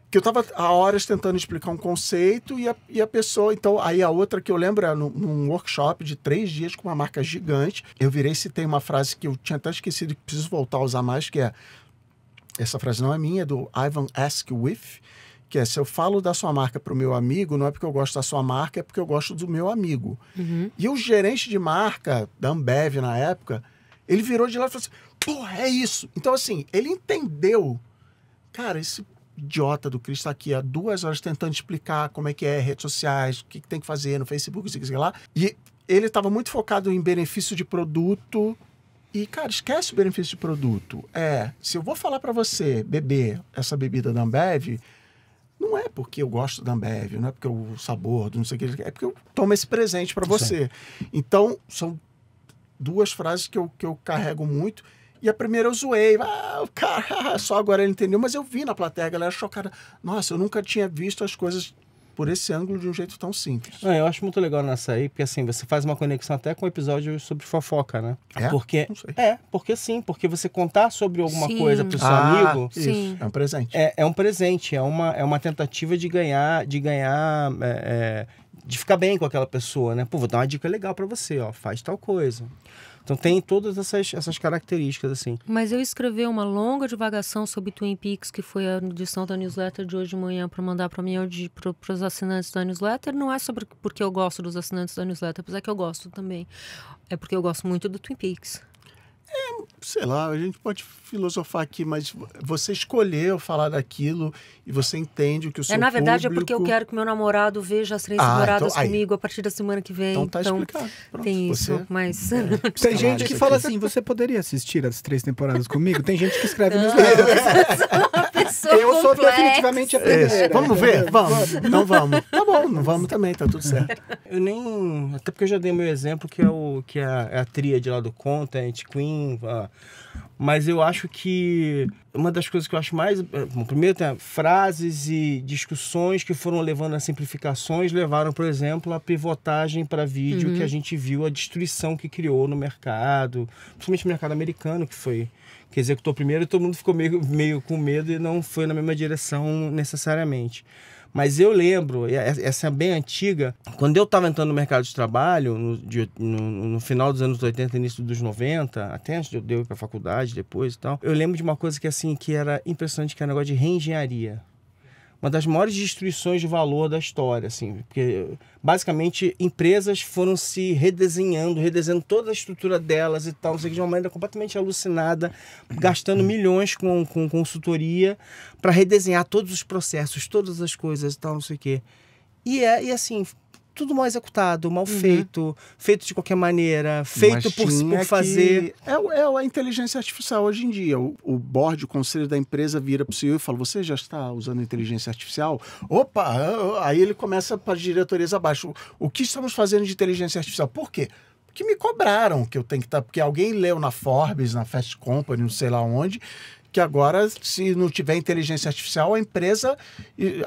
S2: que eu estava há horas tentando explicar um conceito e a pessoa... Então, aí a outra que eu lembro é num workshop de 3 dias com uma marca gigante. Eu virei e citei uma frase que eu tinha até esquecido e que preciso voltar a usar mais, que é... Essa frase não é minha, é do Ivan Askwith, que é: se eu falo da sua marca para o meu amigo, não é porque eu gosto da sua marca, é porque eu gosto do meu amigo. Uhum. E o gerente de marca da Ambev, na época, ele virou de lá e falou assim, porra, é isso. Então, assim, ele entendeu. Cara, esse idiota do Cris está aqui há 2 horas tentando explicar como é que é redes sociais, o que tem que fazer no Facebook, sei lá. E ele estava muito focado em benefício de produto. E, cara, esquece o benefício de produto. Se eu vou falar para você beber essa bebida da Ambev, não é porque eu gosto da Ambev, não é porque o sabor, não sei o que, é porque eu tomo esse presente para você. Sim. Então, são 2 frases que eu carrego muito. E a primeira eu zoei. O cara, só agora ele entendeu. Mas eu vi na plateia, a galera chocada. Nossa, eu nunca tinha visto as coisas por esse ângulo de um jeito tão simples.
S4: Eu acho muito legal nessa aí, porque assim, você faz uma conexão até com o episódio sobre fofoca, né? Porque, porque você contar sobre alguma coisa pro seu amigo...
S2: Isso, é um presente.
S4: É um presente, é uma tentativa de ganhar, de ficar bem com aquela pessoa, né? Pô, vou dar uma dica legal pra você, ó, faz tal coisa. Então tem todas essas características, assim.
S1: Mas eu escrevi uma longa divagação sobre Twin Peaks, que foi a edição da newsletter de hoje de manhã, para mandar para mim, para os assinantes da newsletter. Não é sobre porque eu gosto dos assinantes da newsletter, apesar que eu gosto também. É porque eu gosto muito do Twin Peaks.
S2: sei lá, a gente pode filosofar aqui, mas você escolheu falar daquilo e você entende o que o seu
S1: Na verdade,
S2: público...
S1: é porque eu quero que meu namorado veja as 3 temporadas comigo a partir da semana que vem.
S2: Então tá explicado. Pronto,
S1: tem isso,
S2: você...
S1: mas...
S3: Tem gente que fala assim, você poderia assistir as 3 temporadas comigo? Tem gente que escreve nos livros. Eu sou definitivamente a primeira.
S2: Vamos ver? Vamos. Não vamos. Tá bom, não vamos também, tá tudo certo.
S4: Eu nem... Até porque eu já dei meu exemplo, que é a tríade lá do Content, Queen... Mas eu acho que uma das coisas que eu acho mais... Bom, primeiro tem frases e discussões que foram levando a simplificações, levaram, por exemplo, a pivotagem para vídeo, que a gente viu a destruição que criou no mercado, principalmente no mercado americano, que executou primeiro, e todo mundo ficou meio com medo e não foi na mesma direção necessariamente. Mas eu lembro, essa é bem antiga, quando eu estava entrando no mercado de trabalho, no final dos anos 80, início dos 90, até antes de eu ir para a faculdade, depois e tal, eu lembro de uma coisa que era impressionante, que era um negócio de reengenharia. Uma das maiores destruições de valor da história, assim, porque basicamente empresas foram se redesenhando toda a estrutura delas e tal, não sei o que, de uma maneira completamente alucinada, gastando milhões com consultoria para redesenhar todos os processos, todas as coisas e tal, não sei o que. E assim, tudo mal executado, mal feito de qualquer maneira, feito por fazer.
S2: É a inteligência artificial hoje em dia. O board, o conselho da empresa vira para o CEO e fala, você já está usando inteligência artificial? Opa! Aí ele começa para as diretorias abaixo. O que estamos fazendo de inteligência artificial? Por quê? Porque me cobraram que eu tenho que estar... Porque alguém leu na Forbes, na Fast Company, não sei lá onde... que agora, se não tiver inteligência artificial, a empresa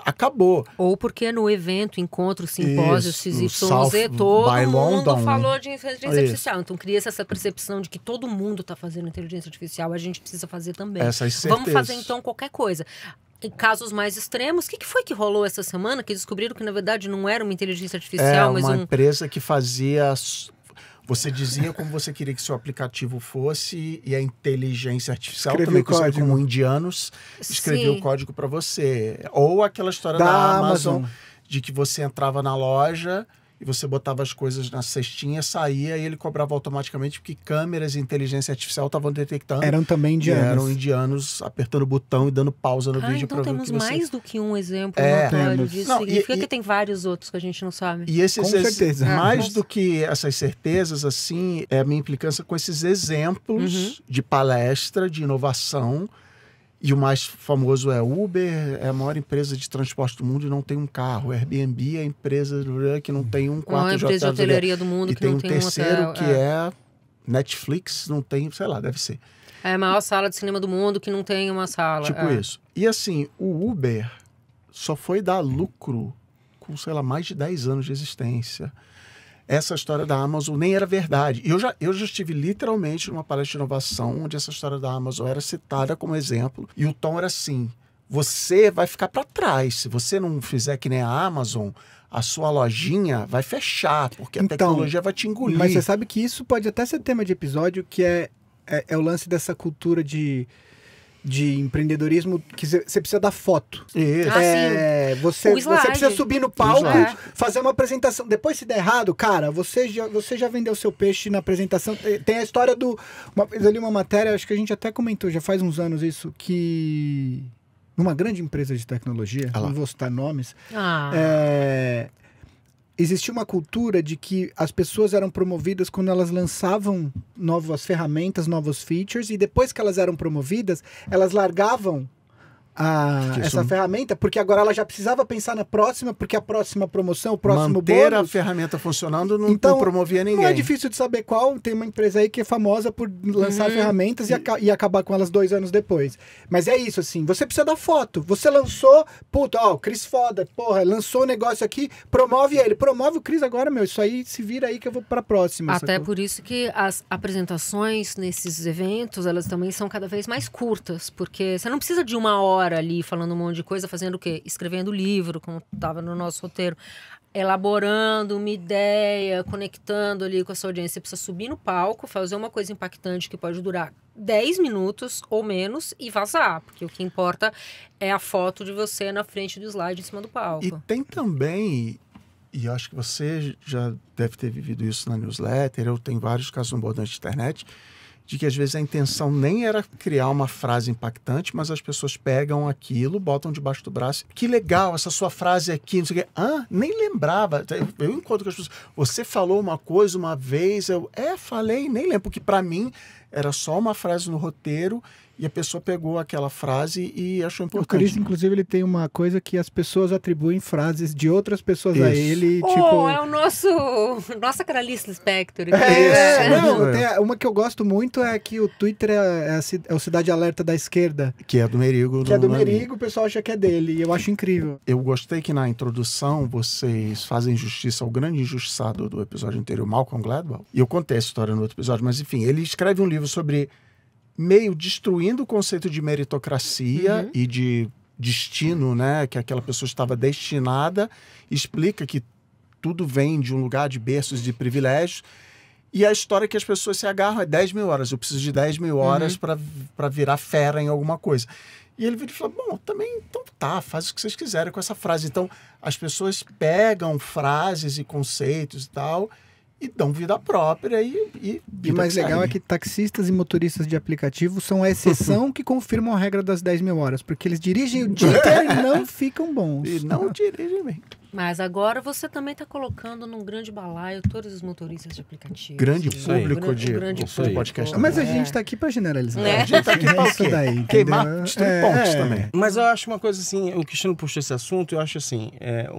S2: acabou.
S1: Ou porque no evento, encontro, simpósio, XYZ, todo
S2: by
S1: mundo
S2: London,
S1: falou de inteligência artificial. Então cria-se essa percepção de que todo mundo está fazendo inteligência artificial, a gente precisa fazer também.
S2: Essas certezas.
S1: Vamos fazer então qualquer coisa. Em casos mais extremos, o que foi que rolou essa semana? Que descobriram que na verdade não era uma inteligência artificial, mas
S2: uma empresa que fazia... Você dizia como você queria que seu aplicativo fosse e a inteligência artificial,
S3: escreveu
S2: também conhecida
S3: código.
S2: como indianos, escreveu o código para você. Ou aquela história da Amazon, de que você entrava na loja e você botava as coisas na cestinha, saía e ele cobrava automaticamente, porque câmeras e inteligência artificial estavam detectando.
S3: Eram também indianos.
S2: Eram indianos apertando o botão e dando pausa no vídeo para ver o que você...
S1: Então temos mais do que um exemplo notório disso.
S2: Não,
S1: Significa que tem vários outros que a gente não sabe.
S2: E esses,
S3: com certeza.
S2: Mais do que essas certezas, assim, é a minha implicância com esses exemplos de palestra, de inovação. E o mais famoso é Uber, é a maior empresa de transporte do mundo e não tem um carro. Airbnb é a empresa que não tem um quarto.
S1: A maior empresa de hotelaria do mundo
S2: e
S1: que não tem um hotel.
S2: E tem um terceiro que é Netflix, não tem, sei lá, deve ser.
S1: É a maior sala de cinema do mundo que não tem uma sala.
S2: Tipo isso. E assim, o Uber só foi dar lucro com, sei lá, mais de 10 anos de existência. Essa história da Amazon nem era verdade. Eu já estive literalmente numa palestra de inovação onde essa história da Amazon era citada como exemplo. E o tom era assim, você vai ficar para trás. Se você não fizer que nem a Amazon, a sua lojinha vai fechar, porque a tecnologia vai te engolir.
S3: Mas você sabe que isso pode até ser tema de episódio, que é o lance dessa cultura de empreendedorismo, que você precisa dar foto.
S2: Isso.
S3: Você precisa subir no palco, fazer uma apresentação. Depois, se der errado, cara, você já vendeu seu peixe na apresentação. Tem a história do... Eu li uma matéria, acho que a gente até comentou, já faz uns anos isso, que numa grande empresa de tecnologia, não vou citar nomes, existia uma cultura de que as pessoas eram promovidas quando elas lançavam novas ferramentas, novos features, e depois que elas eram promovidas, elas largavam essa ferramenta, porque agora ela já precisava pensar na próxima, porque a próxima promoção, o próximo
S2: manter
S3: bônus...
S2: a ferramenta funcionando não promovia ninguém.
S3: Não é difícil de saber qual. Tem uma empresa aí que é famosa por lançar ferramentas e acabar com elas 2 anos depois. Mas é isso, assim, você precisa da foto. Você lançou, o Cris foda, lançou um negócio aqui, promove ele. Promove o Cris agora, isso aí se vira aí que eu vou pra próxima.
S1: Até por isso que as apresentações nesses eventos, elas também são cada vez mais curtas, porque você não precisa de 1 hora ali falando um monte de coisa, fazendo o quê? Escrevendo livro, como estava no nosso roteiro, elaborando uma ideia, conectando ali com a sua audiência. Você precisa subir no palco, fazer uma coisa impactante que pode durar 10 minutos ou menos e vazar, porque o que importa é a foto de você na frente do slide em cima do palco.
S2: E tem também, e eu acho que você já deve ter vivido isso na newsletter, eu tenho vários casos no Bordão de Internet, de que às vezes a intenção nem era criar uma frase impactante, mas as pessoas pegam aquilo, botam debaixo do braço. Que legal, essa sua frase aqui, não sei o quê. Nem lembrava. Eu encontro com as pessoas, você falou uma coisa uma vez, falei, nem lembro, porque para mim era só uma frase no roteiro e a pessoa pegou aquela frase e achou importante.
S3: O Chris, inclusive, ele tem uma coisa que as pessoas atribuem frases de outras pessoas a ele,
S1: É o nossa Clarice Lispector.
S3: Tem uma que eu gosto muito é que o Twitter é o Cidade Alerta da esquerda.
S2: Que é do Merigo.
S3: Que é do Merigo, o pessoal acha que é dele, e eu acho incrível.
S2: Eu gostei que na introdução vocês fazem justiça ao grande injustiçado do episódio anterior, Malcolm Gladwell. E eu contei essa história no outro episódio, mas enfim, ele escreve um livro sobre meio destruindo o conceito de meritocracia e de destino, né? Que aquela pessoa estava destinada, explica que tudo vem de um lugar de berços de privilégios. E a história que as pessoas se agarram é 10 mil horas. Eu preciso de 10 mil horas para virar fera em alguma coisa. E ele vira e fala, bom, também, então tá, faz o que vocês quiserem com essa frase. Então, as pessoas pegam frases e conceitos e tal e dão vida própria e
S3: o mais legal é que taxistas e motoristas de aplicativo são a exceção que confirmam a regra das 10 mil horas, porque eles dirigem o dia inteiro e não ficam bons.
S2: E não dirigem bem.
S1: Mas agora você também está colocando num grande balaio todos os motoristas de aplicativo.
S2: Grande público de podcast.
S3: Mas a gente está aqui para generalizar.
S2: A gente está aqui para o quê? Queimar, destruir pontos também.
S4: Mas eu acho uma coisa assim, o Cristiano puxou esse assunto, eu acho assim,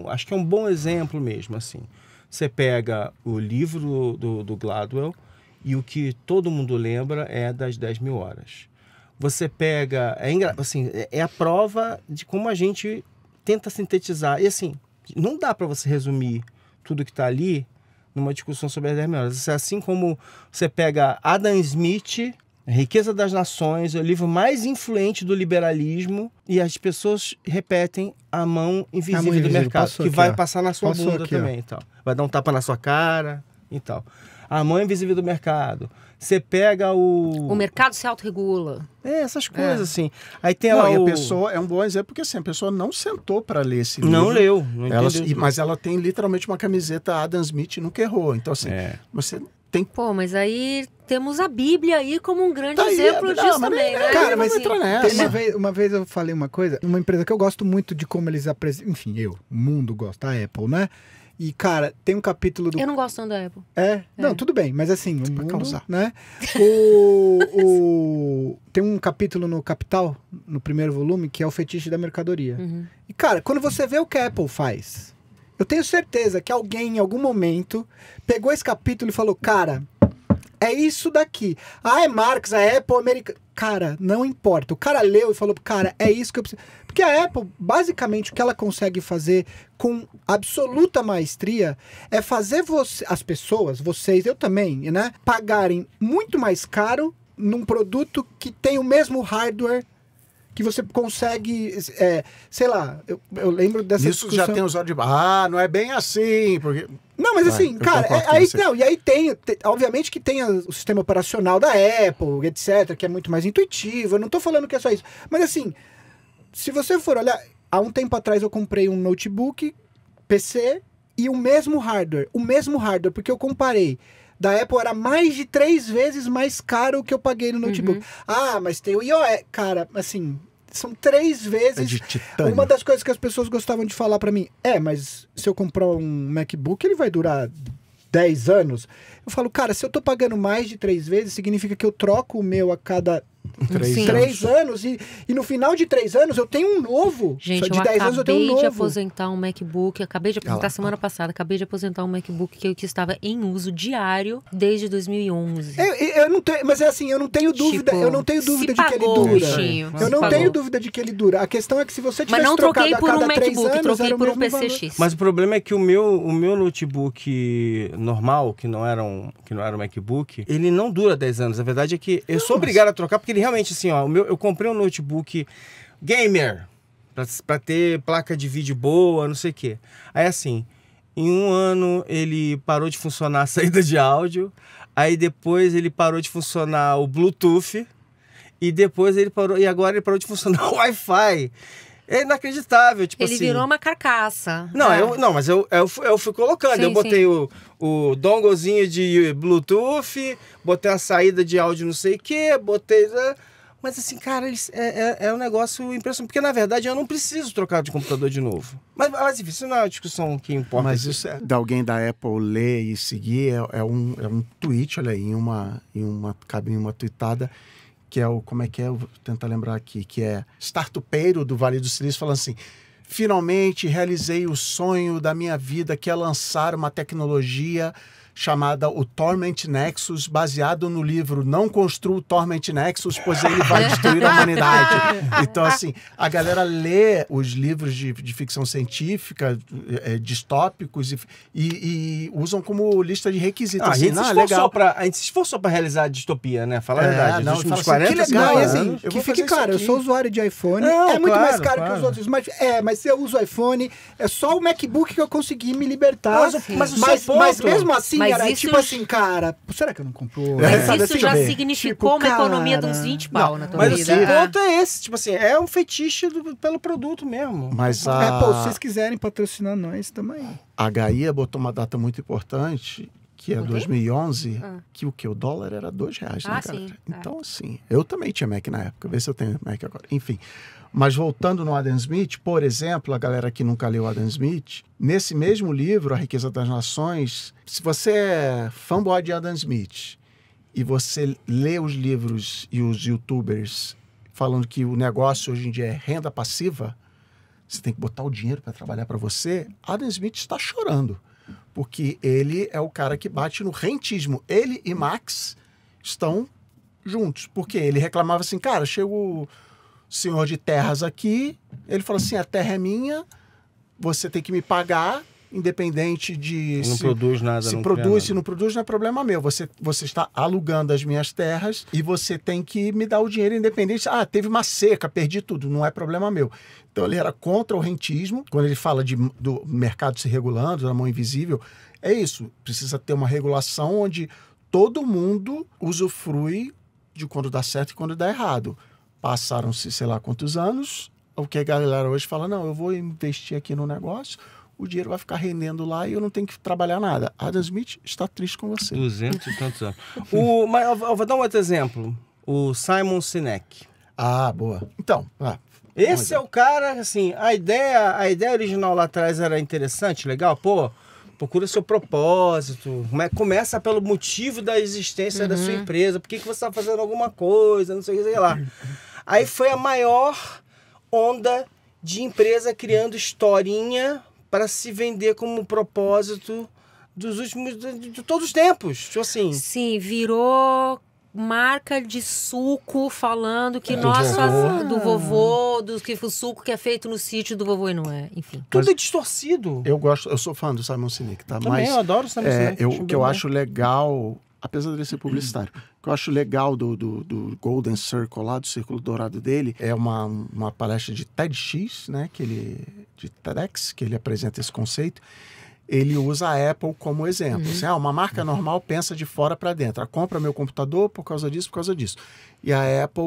S4: acho que é um bom exemplo mesmo, assim. Você pega o livro do Gladwell e o que todo mundo lembra é das 10 mil horas. Você pega... é a prova de como a gente tenta sintetizar. E assim, não dá para você resumir tudo que está ali numa discussão sobre as 10 mil horas. Assim como você pega Adam Smith, A Riqueza das Nações, é o livro mais influente do liberalismo, e as pessoas repetem A Mão Invisível do Mercado, que vai passar na sua bunda também. E tal. Vai dar um tapa na sua cara e tal. A Mão Invisível do Mercado. Você pega o...
S1: O mercado se autorregula.
S4: Essas coisas, assim. Aí tem
S2: lá e a pessoa, é um bom exemplo, porque assim, a pessoa não sentou para ler esse livro.
S4: Não leu.
S2: Mas ela tem literalmente uma camiseta Adam Smith e nunca errou. Então assim, você...
S1: Pô, mas aí temos a Bíblia aí como um grande exemplo disso também, né?
S3: Cara, mas uma vez eu falei uma coisa, uma empresa que eu gosto muito de como eles apresentam, enfim, o mundo gosta, a Apple, né? E, cara, tem um capítulo do...
S1: Eu não gosto tanto da Apple.
S3: Não, tudo bem, mas assim, o mundo, né? Tem um capítulo no Capital, no primeiro volume, que é o fetiche da mercadoria. E, cara, quando você vê o que a Apple faz... Eu tenho certeza que alguém, em algum momento, pegou esse capítulo e falou, cara, é isso daqui. É Marx, a Apple, Americana. Cara, não importa. O cara leu e falou, cara, é isso que eu preciso. Porque a Apple, basicamente, o que ela consegue fazer com absoluta maestria é fazer as pessoas, vocês, eu também, né, pagarem muito mais caro num produto que tem o mesmo hardware que você consegue, sei lá, eu lembro dessa
S2: discussão. Isso já tem usado de... não é bem assim, porque...
S3: Não, mas assim, cara, e aí tem, obviamente que tem o sistema operacional da Apple, etc., que é muito mais intuitivo, eu não tô falando que é só isso, mas assim, se você for olhar, há um tempo atrás eu comprei um notebook, PC, e o mesmo hardware, porque eu comparei. Da Apple era mais de 3 vezes mais caro que eu paguei no notebook. Mas tem o iOS. Cara, assim, são 3 vezes.
S2: É de titânio.
S3: Uma das coisas que as pessoas gostavam de falar pra mim, mas se eu comprar um MacBook, ele vai durar 10 anos. Eu falo, cara, se eu tô pagando mais de 3 vezes, significa que eu troco o meu a cada 3 anos. E no final de 3 anos eu tenho um novo.
S1: Gente,
S3: de 10 anos eu tenho um novo.
S1: Acabei de aposentar um MacBook. Acabei de aposentar semana passada. Acabei de aposentar um MacBook que estava em uso diário desde 2011.
S3: Eu não tenho, mas é assim, eu não tenho dúvida. Eu não tenho dúvida de que ele dura. Eu não tenho dúvida de que ele dura. A questão é que se você tivesse trocado a cada 3 anos,
S1: troquei por um PCX.
S4: Mas o problema é que o meu notebook normal, que não era um MacBook, ele não dura 10 anos. A verdade é que eu sou obrigado a trocar, porque ele realmente, assim, eu comprei um notebook gamer pra ter placa de vídeo boa, não sei o quê. Aí, assim, em 1 ano ele parou de funcionar a saída de áudio, aí depois ele parou de funcionar o Bluetooth, e depois e agora ele parou de funcionar o Wi-Fi. É inacreditável, tipo
S1: Ele
S4: assim...
S1: virou uma carcaça.
S4: Não, mas eu fui colocando.
S1: Sim,
S4: eu botei o donglezinho de Bluetooth, botei a saída de áudio não sei o quê, botei... Mas assim, cara, é um negócio impressionante. Porque, na verdade, eu não preciso trocar de computador de novo. Mas enfim, isso não é uma discussão que importa.
S2: Mas isso de alguém da Apple ler e seguir é um tweet, olha aí, cabe em uma tweetada, que é como é que é? Eu vou tentar lembrar aqui, que é startupeiro do Vale do Silício falando assim: finalmente realizei o sonho da minha vida, que é lançar uma tecnologia chamada o Torment Nexus, baseado no livro Não Construa o Torment Nexus, pois ele vai destruir a humanidade. Então, assim, a galera lê os livros de ficção científica, distópicos, e usam como lista de requisitos.
S4: A gente se esforçou pra realizar a distopia, né? Fala a verdade.
S2: Não,
S4: Os últimos
S2: fala assim,
S4: 40
S2: que legal,
S4: anos.
S3: Que fique claro, eu sou usuário de iPhone,
S4: Não,
S3: é muito
S4: claro,
S3: mais caro que os outros. Mas se eu uso iPhone, é só o MacBook que eu consegui me libertar. Mas mesmo assim,
S1: Mas
S3: era
S1: isso
S3: tipo assim, cara, será que eu não compro?
S1: Mas
S3: Sabe
S1: isso
S3: assim,
S1: já
S3: velho?
S1: significou
S3: Tipo,
S1: uma economia de
S3: cara,
S1: uns 20 pau na tua
S4: Mas o
S1: vida.
S4: seu ponto é esse. Tipo assim, é um fetiche pelo produto mesmo.
S2: Mas
S3: Pô, se vocês quiserem patrocinar nós também.
S2: a Gaia botou uma data muito importante, que é
S1: O quê?
S2: 2011, que o dólar era R$2, né, cara?
S1: Sim.
S2: Então, assim, eu também tinha Mac na época, vê se eu tenho Mac agora. Enfim, mas voltando no Adam Smith, por exemplo, a galera que nunca leu Adam Smith, nesse mesmo livro, A Riqueza das Nações, se você é fanboy de Adam Smith e você lê os livros e os youtubers falando que o negócio hoje em dia é renda passiva, você tem que botar o dinheiro para trabalhar para você, Adam Smith está chorando. Porque ele é o cara que bate no rentismo. Ele e Max estão juntos. Porque ele reclamava assim, cara, chega o senhor de terras aqui, ele falou assim, a terra é minha, você tem que me pagar, independente de...
S4: Não produz nada.
S2: Se
S4: não
S2: produz, se não produz, não é problema meu. Você está alugando as minhas terras e você tem que me dar o dinheiro independente. Ah, teve uma seca, perdi tudo, não é problema meu. Então ele era contra o rentismo. Quando ele fala do mercado se regulando, da mão invisível, é isso. Precisa ter uma regulação onde todo mundo usufrui de quando dá certo e quando dá errado. Passaram-se sei lá quantos anos, o que a galera hoje fala, não, eu vou investir aqui no negócio, o dinheiro vai ficar rendendo lá e eu não tenho que trabalhar nada. Adam Smith está triste com você.
S4: 200 e tantos anos. Mas eu vou dar um outro exemplo. O Simon Sinek.
S2: Ah, boa. Então,
S4: esse é o cara, assim, a ideia original lá atrás era interessante, legal, pô, procura seu propósito, começa pelo motivo da existência da sua empresa, por que você está fazendo alguma coisa, não sei o que, sei lá. Aí foi a maior onda de empresa criando historinha para se vender como propósito dos últimos, de todos os tempos, tipo assim.
S1: Sim, virou marca de suco falando que do vovô, que o suco que é feito no sítio do vovô e não é, enfim.
S4: Tudo é distorcido.
S2: Eu sou fã do Simon Sinek, tá?
S4: Também, eu adoro o Simon Sinek.
S2: O que eu acho legal, apesar dele ser publicitário, o que eu acho legal do Golden Circle lá, do Círculo Dourado dele, é uma palestra de TEDx, né? De TEDx, que ele apresenta esse conceito. Ele usa a Apple como exemplo. Assim, uma marca normal pensa de fora para dentro. Ela compra meu computador por causa disso, por causa disso. E a Apple,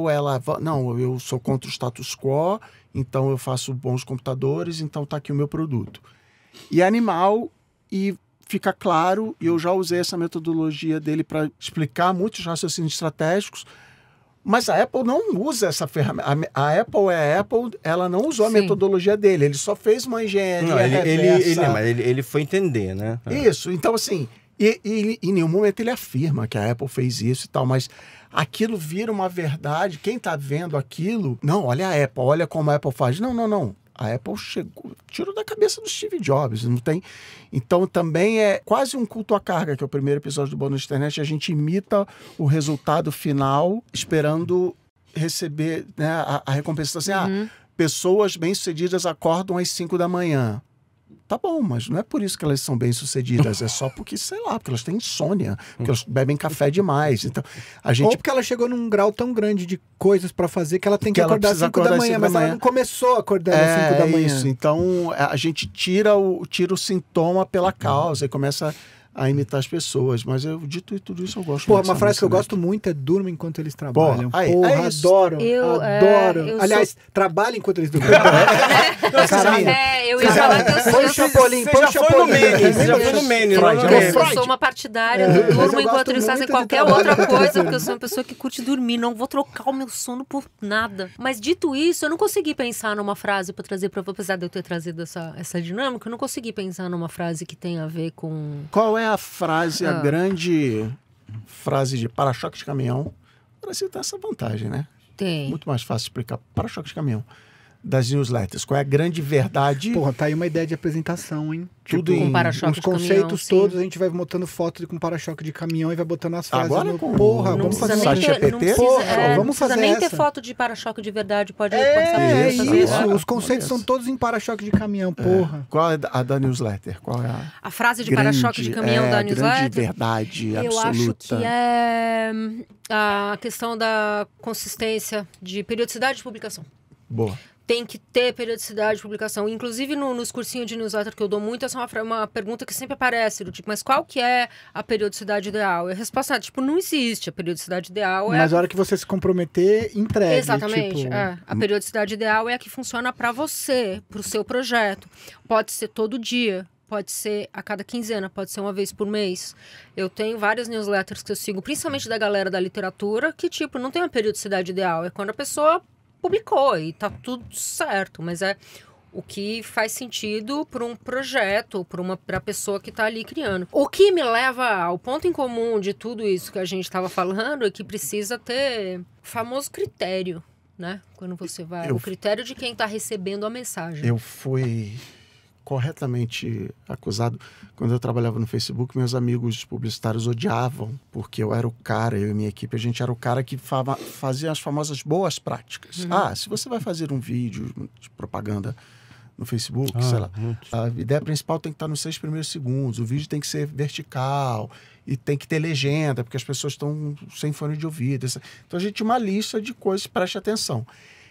S2: não, eu sou contra o status quo, então eu faço bons computadores, então tá aqui o meu produto. E é animal, e fica claro, e eu já usei essa metodologia dele para explicar muitos raciocínios estratégicos, mas a Apple não usa essa ferramenta. A Apple é a Apple, ela não usou a metodologia dele, ele só fez uma engenharia reversa.
S4: Mas ele foi entender, né?
S2: Isso, então assim, e em nenhum momento ele afirma que a Apple fez isso e tal, mas aquilo vira uma verdade, quem está vendo aquilo, não, olha a Apple, olha como a Apple faz. Não. A Apple tirou da cabeça do Steve Jobs, não tem... Então também é quase um culto à carga, que é o primeiro episódio do Bônus Internet, a gente imita o resultado final, esperando receber, né, a recompensa. Assim, pessoas bem-sucedidas acordam às 5 da manhã. Tá bom, mas não é por isso que elas são bem-sucedidas, é só porque, sei lá, porque elas têm insônia, porque elas bebem café demais. Então,
S3: Ou porque ela chegou num grau tão grande de coisas para fazer que ela tem que acordar às 5 da manhã, mas ela não começou a acordar às 5 da manhã.
S2: Isso, então a gente tira o sintoma pela causa e começa a imitar as pessoas. Mas eu, dito tudo isso, eu gosto
S3: Pô,
S2: muito
S3: uma
S2: dessa
S3: frase que eu
S2: música,
S3: gosto muito é durma enquanto eles trabalham.
S2: Porra,
S3: Porra,
S2: isso.
S3: adoro. Aliás, trabalha enquanto eles dormem.
S1: Eu ia falar que
S3: Põe o Chapolin, põe o Chapolin.
S4: Você já foi no Mene.
S1: Eu sou uma partidária, eu durmo
S3: eu
S1: enquanto
S3: gosto
S1: eles fazem
S3: muito de
S1: qualquer
S3: trabalho.
S1: outra coisa, porque eu sou uma pessoa que curte dormir, não vou trocar o meu sono por nada. Mas dito isso, eu não consegui pensar numa frase pra trazer pra você, apesar de eu ter trazido essa dinâmica, eu não consegui pensar numa frase que tenha a ver com...
S2: Qual é a frase, a grande frase de para-choque de caminhão? O Brasil tem essa vantagem, né?
S1: Tem.
S2: Muito mais fácil explicar para-choque de caminhão das newsletters. Qual é a grande verdade?
S3: Porra, tá aí uma ideia de apresentação, hein?
S2: Tudo
S1: Com
S2: em...
S1: para-choque
S3: Os
S1: de caminhão,
S3: conceitos
S1: sim.
S3: todos, a gente vai botando foto com para-choque de caminhão e vai botando as frases.
S2: Agora
S3: no...
S2: com-
S3: Porra,
S2: não
S3: vamos
S1: precisa
S3: fazer
S1: nem
S2: site
S1: ter,
S2: GPT?
S1: não precisa,
S3: Porra,
S1: não
S3: vamos
S1: precisa
S3: fazer
S1: nem ter
S3: essa.
S1: foto de para-choque de verdade, pode
S3: É
S2: Isso,
S3: isso,
S2: agora.
S3: os conceitos são todos em para-choque de caminhão, porra.
S2: Qual é a da newsletter? Qual é
S1: A frase de
S2: grande,
S1: para-choque de caminhão da
S2: grande
S1: newsletter?
S2: verdade
S1: Eu
S2: absoluta?
S1: acho que é a questão da consistência de periodicidade de publicação.
S2: Boa.
S1: Tem que ter periodicidade de publicação. Inclusive, nos cursinhos de newsletter que eu dou muito, essa é uma pergunta que sempre aparece, do tipo, mas qual que é a periodicidade ideal? E a resposta é, tipo, não existe. A periodicidade ideal é...
S3: Mas a hora que você se comprometer, entregue.
S1: Exatamente.
S3: Tipo...
S1: A periodicidade ideal é a que funciona para você, para o seu projeto. Pode ser todo dia, pode ser a cada quinzena, pode ser uma vez por mês. Eu tenho várias newsletters que eu sigo, principalmente da galera da literatura, que, tipo, não tem uma periodicidade ideal. É quando a pessoa publicou e tá tudo certo, mas é o que faz sentido para um projeto, para a pessoa que está ali criando. O que me leva ao ponto em comum de tudo isso que a gente estava falando é que precisa ter o famoso critério, né? Quando você vai... O critério de quem está recebendo a mensagem.
S2: Eu fui corretamente acusado. Quando eu trabalhava no Facebook, meus amigos publicitários odiavam, porque eu era o cara, eu e minha equipe, a gente era o cara que fazia as famosas boas práticas. Se você vai fazer um vídeo de propaganda no Facebook, sei lá, a ideia principal tem que estar nos 6 primeiros segundos, o vídeo tem que ser vertical e tem que ter legenda, porque as pessoas estão sem fone de ouvido. Então a gente tinha uma lista de coisas, preste atenção.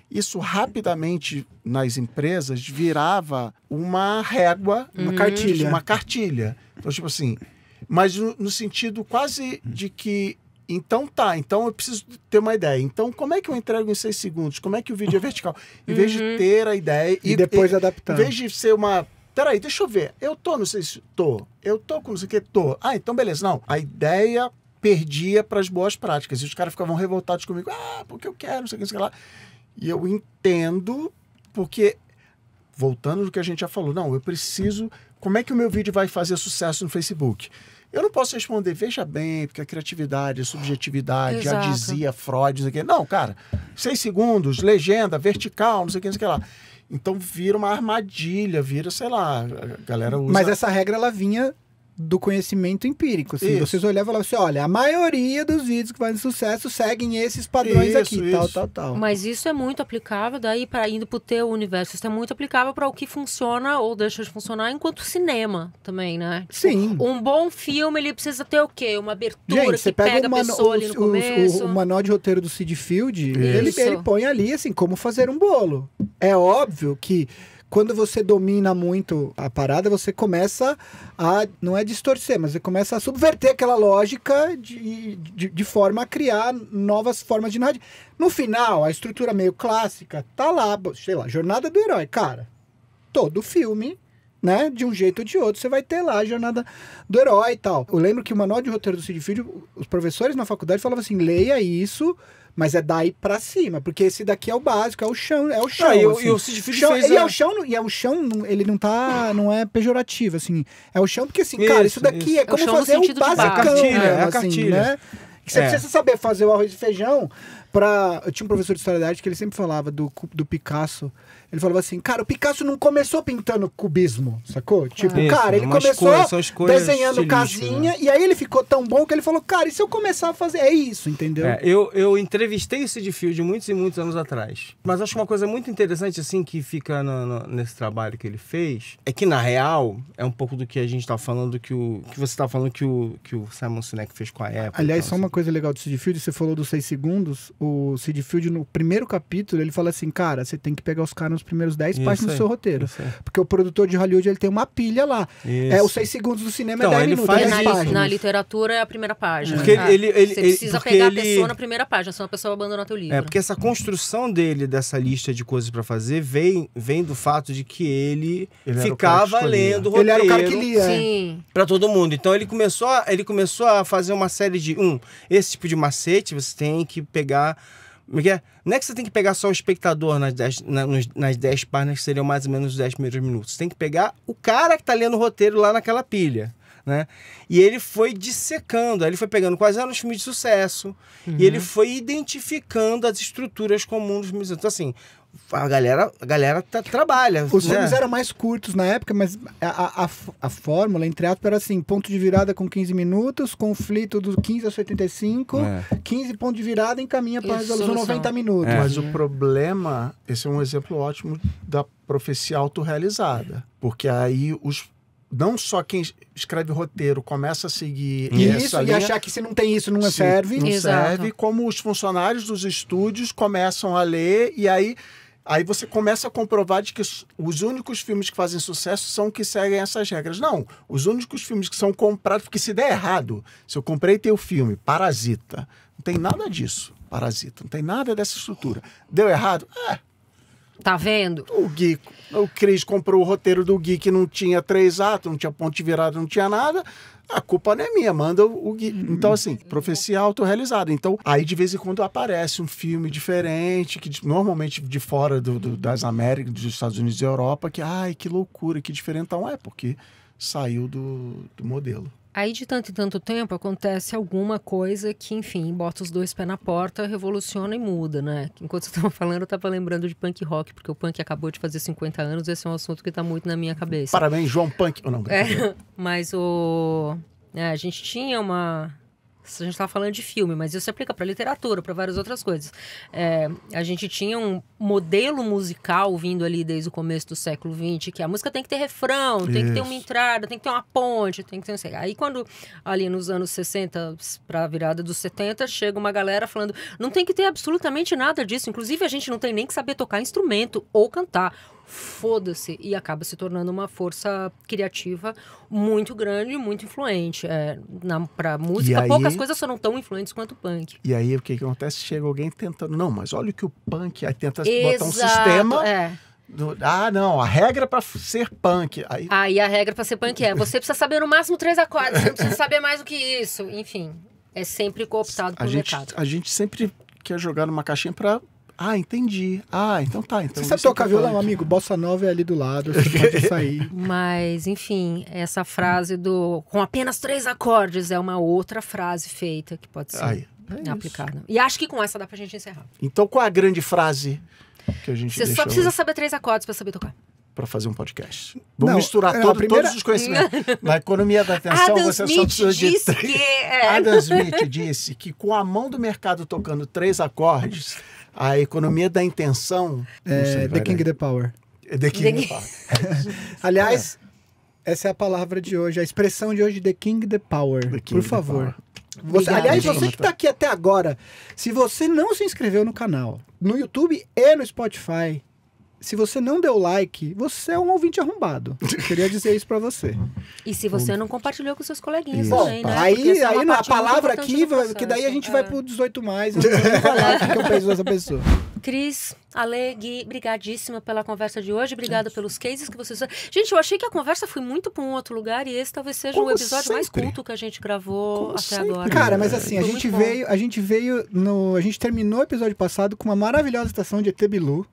S2: Isso rapidamente nas empresas virava uma régua, uma cartilha. Então, tipo assim, mas no sentido quase de que, então eu preciso ter uma ideia. Então, como é que eu entrego em 6 segundos? Como é que o vídeo é vertical? Em vez de ter a ideia
S3: E depois adaptar.
S2: Em vez de ser uma... Peraí, deixa eu ver. Eu tô, não sei se tô. Eu tô com não sei o que, tô. Então beleza. Não, a ideia perdia para as boas práticas. E os caras ficavam revoltados comigo. Porque eu quero, não sei o que, não sei o que lá. E eu entendo, porque, voltando do que a gente já falou, não, eu preciso... Como é que o meu vídeo vai fazer sucesso no Facebook? Eu não posso responder, veja bem, porque a criatividade, a subjetividade, já
S1: Exato.
S2: dizia Freud, não sei o quê. Não, cara, 6 segundos, legenda, vertical, não sei o que, não sei o que lá. Então vira uma armadilha, vira, sei lá, a galera usa...
S3: Mas essa regra, ela vinha do conhecimento empírico. Assim.
S2: Isso.
S3: Vocês olhavam e falavam assim, olha, a maioria dos vídeos que fazem sucesso seguem esses padrões aqui, tal.
S1: Mas isso é muito aplicável, daí para indo pro teu universo, isso é muito aplicável para o que funciona ou deixa de funcionar enquanto cinema também, né? Tipo,
S3: Sim.
S1: Um bom filme, ele precisa ter o quê? Uma abertura
S3: Gente, você
S1: que
S3: pega
S1: pega a pessoa ali no começo.
S3: o manual de roteiro do Sid Field, ele
S1: Isso.
S3: põe ali, assim, como fazer um bolo. É óbvio que quando você domina muito a parada, você começa a, não é distorcer, mas você começa a subverter aquela lógica de forma a criar novas formas de narrativa. No final, a estrutura meio clássica tá lá, sei lá, Jornada do Herói. Cara, todo filme, né, de um jeito ou de outro, você vai ter lá a Jornada do Herói e tal. Eu lembro que o manual de roteiro do Sid Field, os professores na faculdade falavam assim, leia isso... Mas é daí pra cima, porque esse daqui é o básico, é o chão.
S4: E
S3: Assim.
S4: o Sid Field
S3: Chão,
S4: fez...
S3: é o chão, ele não é pejorativo, assim. É o chão porque, assim, cara, isso daqui é como
S1: chão no
S3: fazer o
S1: sentido de
S3: basicão,
S1: base.
S3: né,
S4: a
S3: assim,
S4: cartilha.
S3: né? Que você precisa saber fazer o arroz e feijão pra... Eu tinha um professor de História da Arte que ele sempre falava do Picasso. Ele falava assim, cara, o Picasso não começou pintando cubismo, sacou? Tipo,
S4: Isso,
S3: cara, ele
S4: uma
S3: começou
S4: escolha, são escolhas
S3: desenhando
S4: estilísticas,
S3: casinha,
S4: né?
S3: e aí ele ficou tão bom que ele falou, cara, e se eu começar a fazer... É isso, entendeu?
S4: Eu entrevistei o Sid Field muitos e muitos anos atrás. Mas acho uma coisa muito interessante, assim, que fica nesse trabalho que ele fez, é que, na real, é um pouco do que a gente tá falando, que você tá falando que o Simon Sinek fez com a Apple.
S3: Aliás,
S4: então,
S3: só uma
S4: assim.
S3: coisa legal do Sid Field, você falou dos 6 segundos, o Sid Field no primeiro capítulo, ele fala assim, cara, você tem que pegar os caras nos primeiros 10 páginas do seu roteiro. Porque o produtor de Hollywood, ele tem uma pilha lá. Os 6 segundos do cinema
S4: então,
S3: é 10 minutos, 10 páginas.
S1: Na literatura é a primeira página.
S4: Porque
S1: você precisa pegar a pessoa na primeira página, senão a pessoa vai abandonar teu livro.
S4: Porque essa construção dele, dessa lista de coisas pra fazer, vem do fato de que ele ficava lendo roteiro.
S3: Ele era o cara que lia.
S1: Sim.
S4: Pra todo mundo. Então ele começou a fazer uma série de... esse tipo de macete, você tem que pegar... Não é que você tem que pegar só o espectador nas 10 páginas, que seriam mais ou menos os 10 primeiros minutos. Você tem que pegar o cara que tá lendo o roteiro lá naquela pilha. Né? E ele foi dissecando, ele foi pegando quais eram os filmes de sucesso, e ele foi identificando as estruturas comuns dos filmes. Então, assim, a galera trabalha.
S3: Os filmes eram mais curtos na época, mas a fórmula, entre aspas, era assim, ponto de virada com 15 minutos, conflito dos 15 aos 75, 15 ponto de virada encaminha para a resolução 90 minutos.
S2: Mas o problema, esse é um exemplo ótimo da profecia autorrealizada, porque aí não só quem escreve roteiro começa a seguir
S3: isso e achar que se não tem isso não serve.
S2: Não serve, como os funcionários dos estúdios começam a ler e aí você começa a comprovar de que os únicos filmes que fazem sucesso são que seguem essas regras. Não, os únicos filmes que são comprados, porque se der errado, se eu comprei teu filme, Parasita, não tem nada disso, Parasita, não tem nada dessa estrutura. Deu errado?
S1: Tá vendo?
S2: O Chris comprou o roteiro do Gui que não tinha 3 atos, não tinha ponto de virada, não tinha nada. A culpa não é minha, manda o Gui. Então, assim, profecia autorrealizada. Então, aí de vez em quando aparece um filme diferente, que normalmente de fora das Américas, dos Estados Unidos e Europa, que loucura, que diferentão. Porque saiu do modelo.
S1: Aí, de tanto em tanto tempo, acontece alguma coisa que, enfim, bota os 2 pés na porta, revoluciona e muda, né? Enquanto você estava falando, eu estava lembrando de punk rock, porque o punk acabou de fazer 50 anos, esse é um assunto que está muito na minha cabeça.
S2: Parabéns, João Punk. Ou não,
S1: mas a gente tinha uma... A gente estava falando de filme, mas isso se aplica para literatura, para várias outras coisas. A gente tinha um modelo musical vindo ali desde o começo do século XX, que a música tem que ter refrão, tem que ter uma entrada, tem que ter uma ponte, tem que ter... Não sei. Aí quando, ali nos anos 60, para a virada dos 70, chega uma galera falando, não tem que ter absolutamente nada disso, inclusive a gente não tem nem que saber tocar instrumento ou cantar. Foda-se, e acaba se tornando uma força criativa muito grande, muito influente. Pra música,
S2: aí,
S1: poucas coisas são tão influentes quanto o punk.
S2: E aí, o que acontece? Chega alguém tentando, não, mas olha o que o punk, aí tenta botar um sistema... não, a regra para ser punk.
S1: Aí a regra para ser punk você precisa saber no máximo 3 acordes, você não precisa saber mais do que isso. Enfim, é sempre cooptado pelo mercado.
S2: A gente sempre quer jogar numa caixinha para... entendi. Então tá. Então
S3: você sabe tocar violão, amigo? Bossa Nova é ali do lado, você pode sair.
S1: Mas, enfim, essa frase com apenas 3 acordes é uma outra frase feita que pode ser aplicada. E acho que com essa dá pra gente encerrar.
S2: Então, qual é a grande frase que a gente
S1: Você só precisa saber 3 acordes pra saber tocar.
S2: Para fazer um podcast. Vamos misturar todos os conhecimentos. Na economia da atenção, você só precisa de 3. Adam Smith disse que com a mão do mercado tocando 3 acordes... A economia da intenção...
S3: The King the Power.
S2: The King the Power.
S3: Aliás, essa é a palavra de hoje, a expressão de hoje, The King the Power. Por favor. Aliás, você que está aqui até agora, se você não se inscreveu no canal, no YouTube e no Spotify, se você não deu like, você é um ouvinte arrombado. Eu queria dizer isso pra você.
S1: E se você não compartilhou com seus coleguinhas também, né?
S3: Aí a palavra aqui, que daí a gente vai pro 18+, e não falar o que eu penso dessa pessoa.
S1: Cris, Ale, Gui, brigadíssima pela conversa de hoje, obrigada pelos cases que vocês... Gente, eu achei que a conversa foi muito pra um outro lugar e esse talvez seja o episódio mais culto que a gente gravou até agora.
S3: Cara, mas assim, a gente terminou o episódio passado com uma maravilhosa citação de ET Bilu.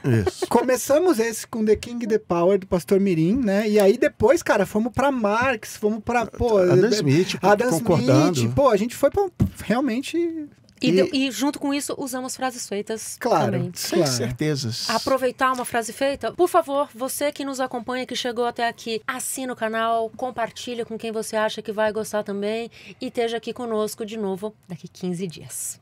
S3: Isso. Começamos esse com The King the Power do Pastor Mirim, né? E aí depois, cara, fomos pra Marx, fomos pra
S2: Adam Smith, concordando.
S3: Smith. A gente foi pra realmente...
S1: E junto com isso, usamos frases feitas também.
S2: Sem certezas.
S1: Aproveitar uma frase feita. Por favor, você que nos acompanha, que chegou até aqui, assina o canal, compartilha com quem você acha que vai gostar também e esteja aqui conosco de novo daqui 15 dias.